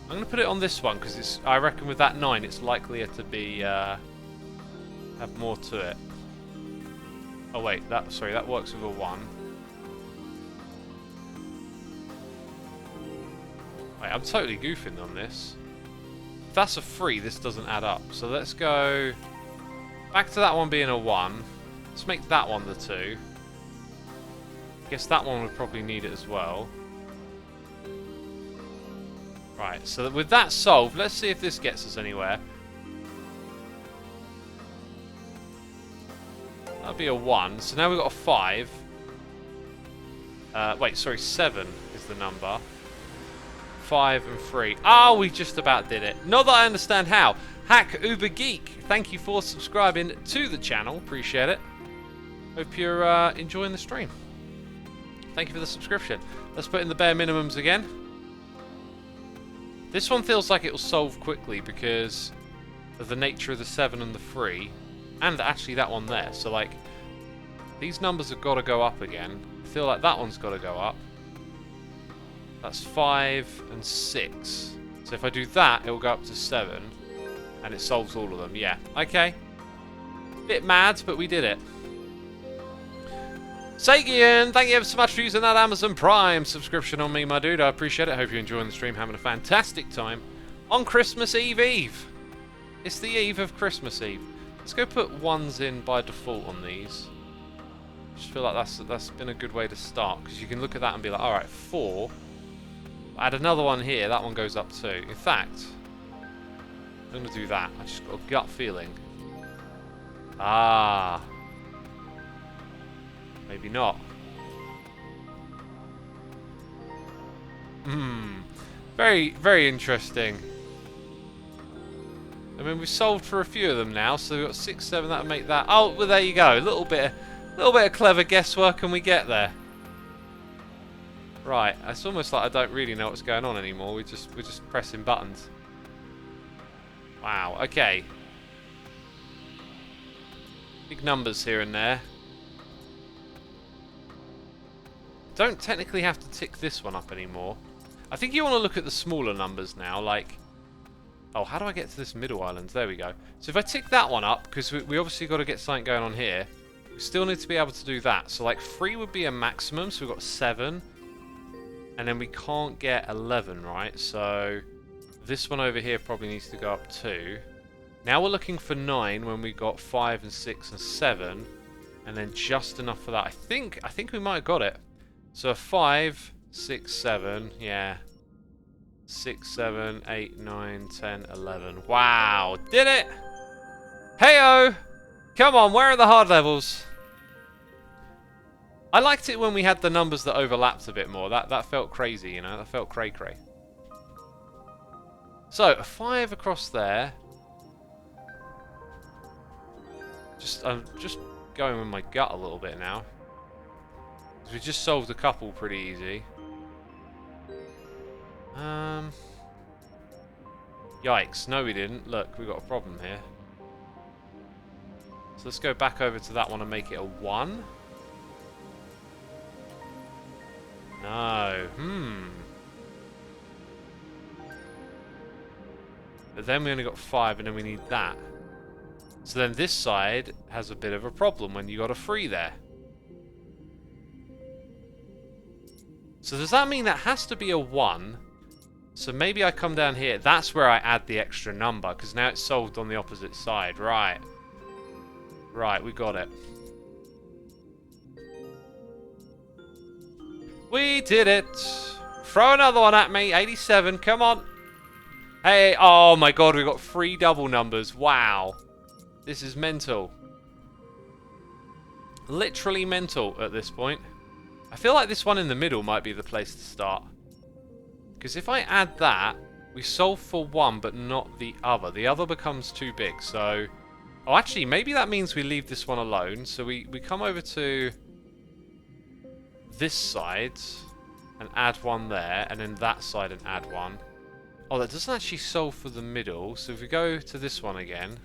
I'm going to put it on this one because it's. I reckon with that 9, it's likelier to be have more to it. Oh wait, that works with a 1. Wait, I'm totally goofing on this. If that's a 3, this doesn't add up. So let's go back to that one being a 1. Let's make that one the 2. Guess that one would probably need it as well. Right, so with that solved, let's see if this gets us anywhere. That'll be a 1. So now we've got a 5. Wait, sorry, 7 is the number. 5 and 3. Oh, we just about did it. Not that I understand how. Hack Uber Geek, thank you for subscribing to the channel. Appreciate it. Hope you're enjoying the stream. Thank you for the subscription. Let's put in the bare minimums again. This one feels like it will solve quickly because of the nature of the 7 and the 3. And actually that one there. So, like, these numbers have got to go up again. I feel like that one's got to go up. That's 5 and 6. So if I do that, it will go up to 7. And it solves all of them. Yeah. Okay. Bit mad, but we did it. Sagian, thank you ever so much for using that Amazon Prime subscription on me, my dude. I appreciate it. Hope you're enjoying the stream, having a fantastic time on Christmas Eve. It's the eve of Christmas Eve. Let's go put 1s in by default on these. I just feel like that's been a good way to start, because you can look at that and be like, alright, 4. Add another one here, that one goes up too. In fact, I'm going to do that. I just got a gut feeling. Ah. Maybe not. Very, very interesting. I mean, we've solved for a few of them now, so we've got 6, 7, that'll make that. Oh, well, there you go. A A little bit of clever guesswork and we get there. Right, it's almost like I don't really know what's going on anymore. We're just pressing buttons. Wow, okay. Big numbers here and there. Don't technically have to tick this one up anymore. I think you want to look at the smaller numbers now, like... Oh, how do I get to this middle island? There we go. So if I tick that one up, because we obviously got to get something going on here, we still need to be able to do that. So like 3 would be a maximum, so we've got 7. And then we can't get 11, right? So this one over here probably needs to go up 2. Now we're looking for 9 when we got 5 and 6 and 7. And then just enough for that. I think we might have got it. So a 5, 6, 7, yeah. 6, 7, 8, 9, 10, 11. Wow, did it! Heyo! Come on, where are the hard levels? I liked it when we had the numbers that overlapped a bit more. That felt crazy, you know? That felt cray-cray. So, a 5 across there. I'm just going with my gut a little bit now. We just solved a couple pretty easy. Yikes. No, we didn't. Look, we've got a problem here. So let's go back over to that one and make it a 1. No. But then we only got 5 and then we need that. So then this side has a bit of a problem when you got a 3 there. So does that mean that has to be a 1? So maybe I come down here. That's where I add the extra number, because now it's solved on the opposite side. Right. Right, we got it. We did it. Throw another one at me. 87, come on. Hey, oh my god, we got 3 double numbers. Wow. This is mental. Literally mental at this point. I feel like this one in the middle might be the place to start. Because if I add that, we solve for 1 but not the other. The other becomes too big, so... Oh, actually, maybe that means we leave this one alone. So we come over to this side and add 1 there, and then that side and add 1. Oh, that doesn't actually solve for the middle. So if we go to this one again...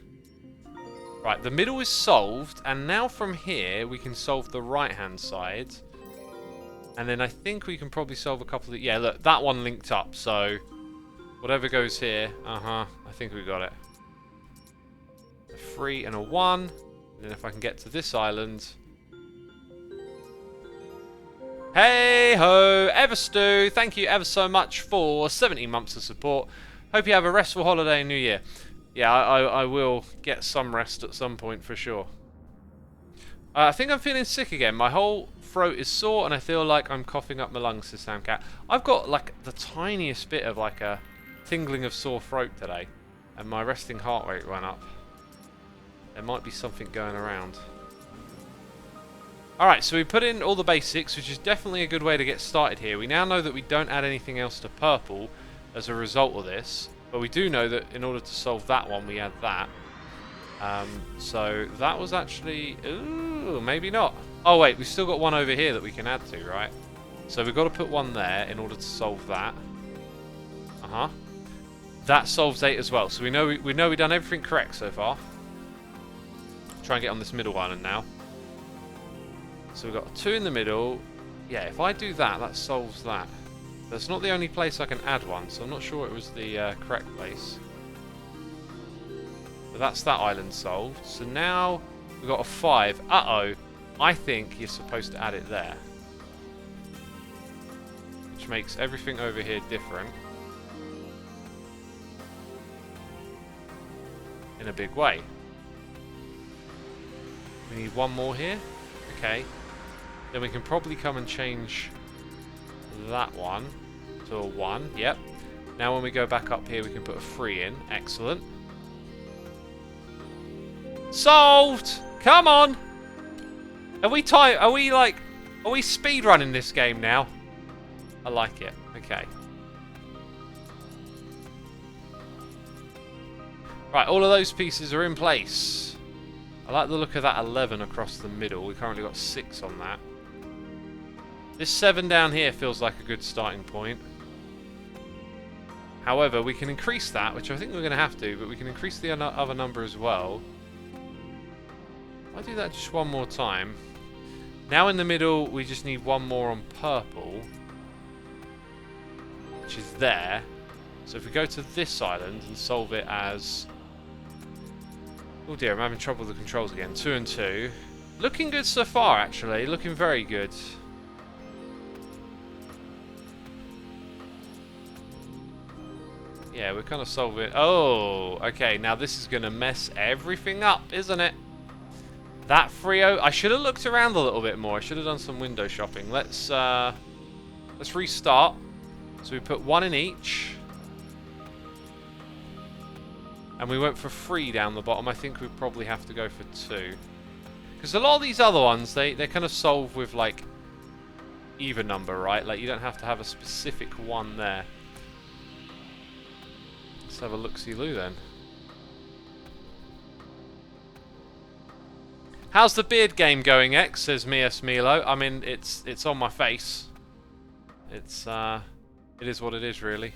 Right, the middle is solved, and now from here we can solve the right-hand side. And then I think we can probably solve a couple of... Yeah, look, that one linked up, so... Whatever goes here, I think we got it. A 3 and a 1. And then if I can get to this island... Hey-ho! Everstew, thank you ever so much for 17 months of support. Hope you have a restful holiday and New Year. Yeah, I will get some rest at some point for sure. I think I'm feeling sick again. My whole throat is sore and I feel like I'm coughing up my lungs, says Samcat. I've got like the tiniest bit of like a tingling of sore throat today. And my resting heart rate went up. There might be something going around. Alright, so we put in all the basics, which is definitely a good way to get started here. We now know that we don't add anything else to purple as a result of this. But we do know that in order to solve that one, we add that. So that was actually... Ooh, maybe not. Oh, wait, we've still got 1 over here that we can add to, right? So we've got to put 1 there in order to solve that. That solves 8 as well. So we know we've done everything correct so far. Try and get on this middle island now. So we've got 2 in the middle. Yeah, if I do that, that solves that. That's not the only place I can add 1, so I'm not sure it was the correct place. But that's that island solved. So now we've got a 5. Uh-oh. I think you're supposed to add it there. Which makes everything over here different. In a big way. We need 1 more here. Okay. Then we can probably come and change that one to a 1. Yep. Now when we go back up here, we can put a 3 in. Excellent. Solved! Come on! Are we speed running this game now? I like it. Okay. Right, all of those pieces are in place. I like the look of that 11 across the middle. We currently got 6 on that. This 7 down here feels like a good starting point. However, we can increase that, which I think we're going to have to, but we can increase the other number as well. I'll do that just one more time. Now in the middle, we just need one more on purple, which is there. So if we go to this island and solve it as... Oh dear, I'm having trouble with the controls again. 2 and 2. Looking good so far, actually. Looking very good. Yeah, we're kind of solving... Oh, okay. Now this is going to mess everything up, isn't it? That Frio... I should have looked around a little bit more. I should have done some window shopping. Let's restart. So we put 1 in each. And we went for 3 down the bottom. I think we probably have to go for 2. Because a lot of these other ones, they kind of solve with, like, even number, right? Like, you don't have to have a specific one there. Let's have a look-see-loo then. How's the beard game going, X? Says Mias Milo. I mean, it's on my face. It is what it is, really.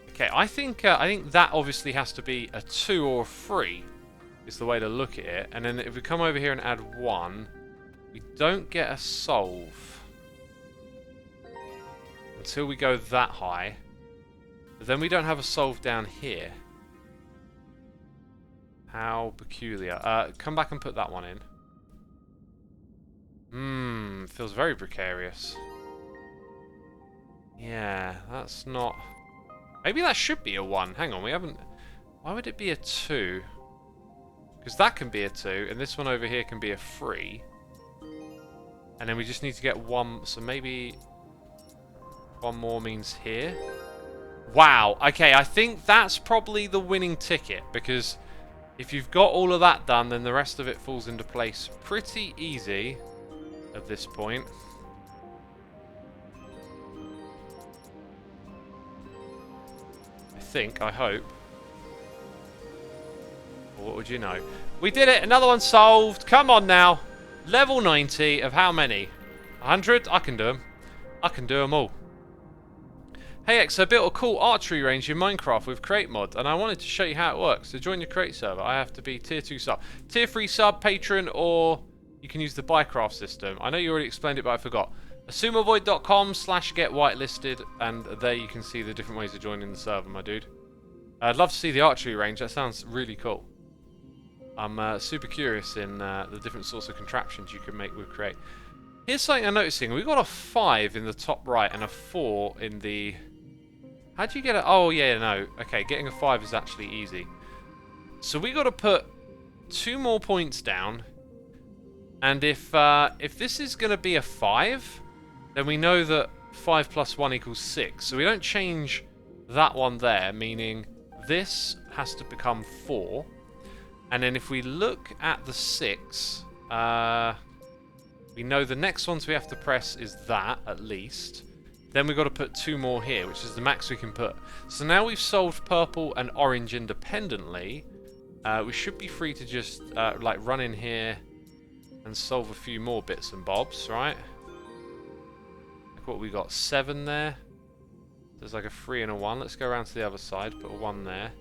Okay, I think that obviously has to be a 2 or a 3, is the way to look at it. And then if we come over here and add 1, we don't get a solve until we go that high. But then we don't have a solve down here. How peculiar. Come back and put that one in. Feels very precarious. Yeah, that's not... Maybe that should be a 1. Hang on, we haven't... Why would it be a 2? Because that can be a 2, and this one over here can be a 3. And then we just need to get 1, so maybe 1 more means here. Wow, okay, I think that's probably the winning ticket, because if you've got all of that done, then the rest of it falls into place pretty easy at this point. I hope. Or what would you know? We did it! Another one solved! Come on now! Level 90 of how many? 100? I can do them. I can do them all. Hey X, I built a cool archery range in Minecraft with Create Mod, and I wanted to show you how it works. To join your Create server, I have to be Tier 2 sub. Tier 3 sub, patron, or you can use the Buycraft system. I know you already explained it, but I forgot. xisumavoid.com/get-whitelisted, and there you can see the different ways of joining the server, my dude. I'd love to see the archery range. That sounds really cool. I'm super curious in the different sorts of contraptions you can make with Create. Here's something I'm noticing. We've got a 5 in the top right and a 4 in the... How do you get a... Oh, yeah, no. Okay, getting a 5 is actually easy. So we got to put 2 more points down. And if this is going to be a 5... then we know that 5 plus 1 equals 6. So we don't change that one there, meaning this has to become 4. And then if we look at the 6, we know the next ones we have to press is that, at least. Then we've got to put 2 more here, which is the max we can put. So now we've solved purple and orange independently. We should be free to just like run in here and solve a few more bits and bobs, right? What we got, 7 there. There's like a 3 and a 1. Let's go around to the other side, put a 1 there.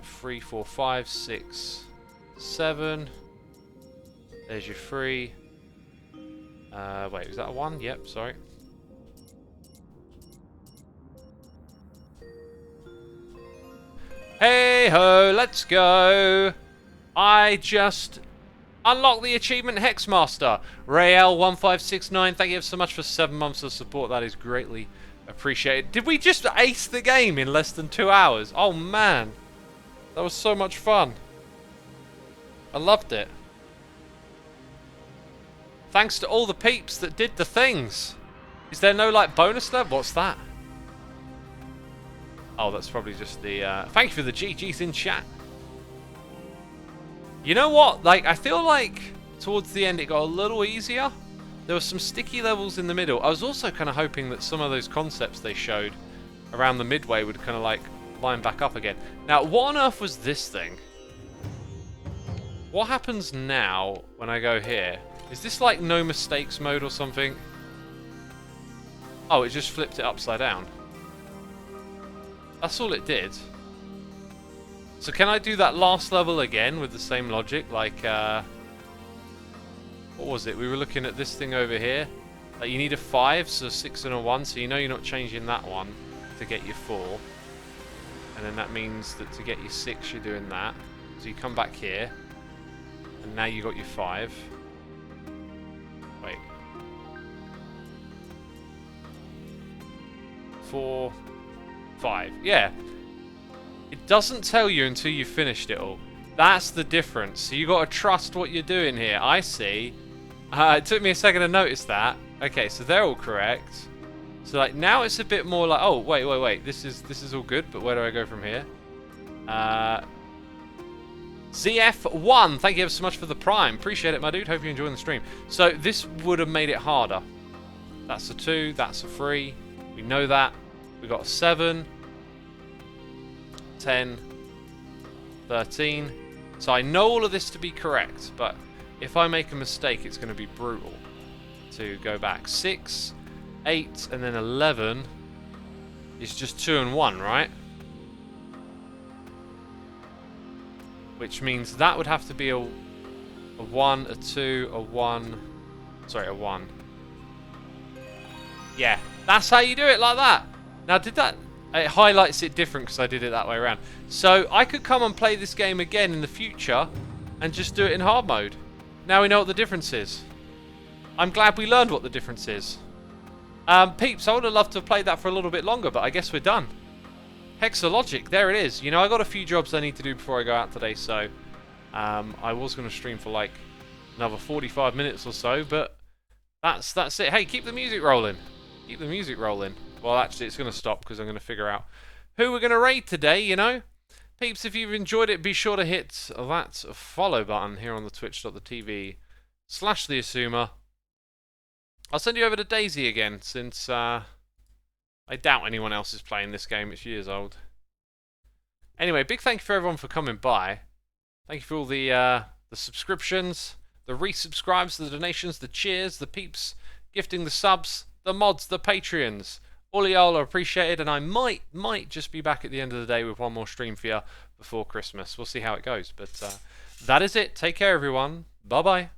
3, 4, 5, 6, 7. There's your 3. Wait, was that a 1? Yep, sorry. Hey ho, let's go. I just unlock the achievement Hexmaster. Rael1569, thank you so much for 7 months of support. That is greatly appreciated. Did we just ace the game in less than 2 hours? Oh man, that was so much fun. I loved it. Thanks to all the peeps that did the things. Is there no like bonus level? What's that? Oh, that's probably just the... Thank you for the GGs in chat. You know what? Like, I feel like towards the end it got a little easier. There were some sticky levels in the middle. I was also kind of hoping that some of those concepts they showed around the midway would kind of like line back up again. Now, what on earth was this thing? What happens now when I go here? Is this like no mistakes mode or something? Oh, it just flipped it upside down. That's all it did. So can I do that last level again with the same logic? Like, what was it? We were looking at this thing over here. Like, you need a 5, so 6 and a 1, so you know you're not changing that one to get your 4. And then that means that to get your 6, you're doing that. So you come back here, and now you got your 5. Wait. 4, 5. Yeah. It doesn't tell you until you've finished it all. That's the difference. So you got to trust what you're doing here. I see. It took me a second to notice that. Okay, so they're all correct. So like now it's a bit more like, oh wait. This is all good, but where do I go from here? ZF1, thank you ever so much for the Prime. Appreciate it, my dude. Hope you're enjoying the stream. So this would have made it harder. That's a 2. That's a 3. We know that. We got a 7. 10, 13. So I know all of this to be correct, but if I make a mistake, it's going to be brutal to go back. 6, 8, and then 11 is just 2 and 1, right? Which means that would have to be a 1, a 2, a 1. Sorry, a 1. Yeah, that's how you do it, like that. Now, did that... It highlights it different because I did it that way around. So I could come and play this game again in the future and just do it in hard mode. Now we know what the difference is. I'm glad we learned what the difference is. Peeps, I would have loved to have played that for a little bit longer, but I guess we're done. Hexologic, there it is. You know, I got a few jobs I need to do before I go out today, so I was going to stream for like another 45 minutes or so, but that's it. Hey, keep the music rolling. Keep the music rolling. Well, actually, it's going to stop because I'm going to figure out who we're going to raid today, you know? Peeps, if you've enjoyed it, be sure to hit that follow button here on the twitch.tv/theXisuma. I'll send you over to Daisy again, since I doubt anyone else is playing this game. It's years old. Anyway, big thank you for everyone for coming by. Thank you for all the subscriptions, the resubscribes, the donations, the cheers, the peeps, gifting the subs, the mods, the Patreons. All of y'all are appreciated, and I might just be back at the end of the day with one more stream for you before Christmas. We'll see how it goes, but that is it. Take care, everyone. Bye-bye.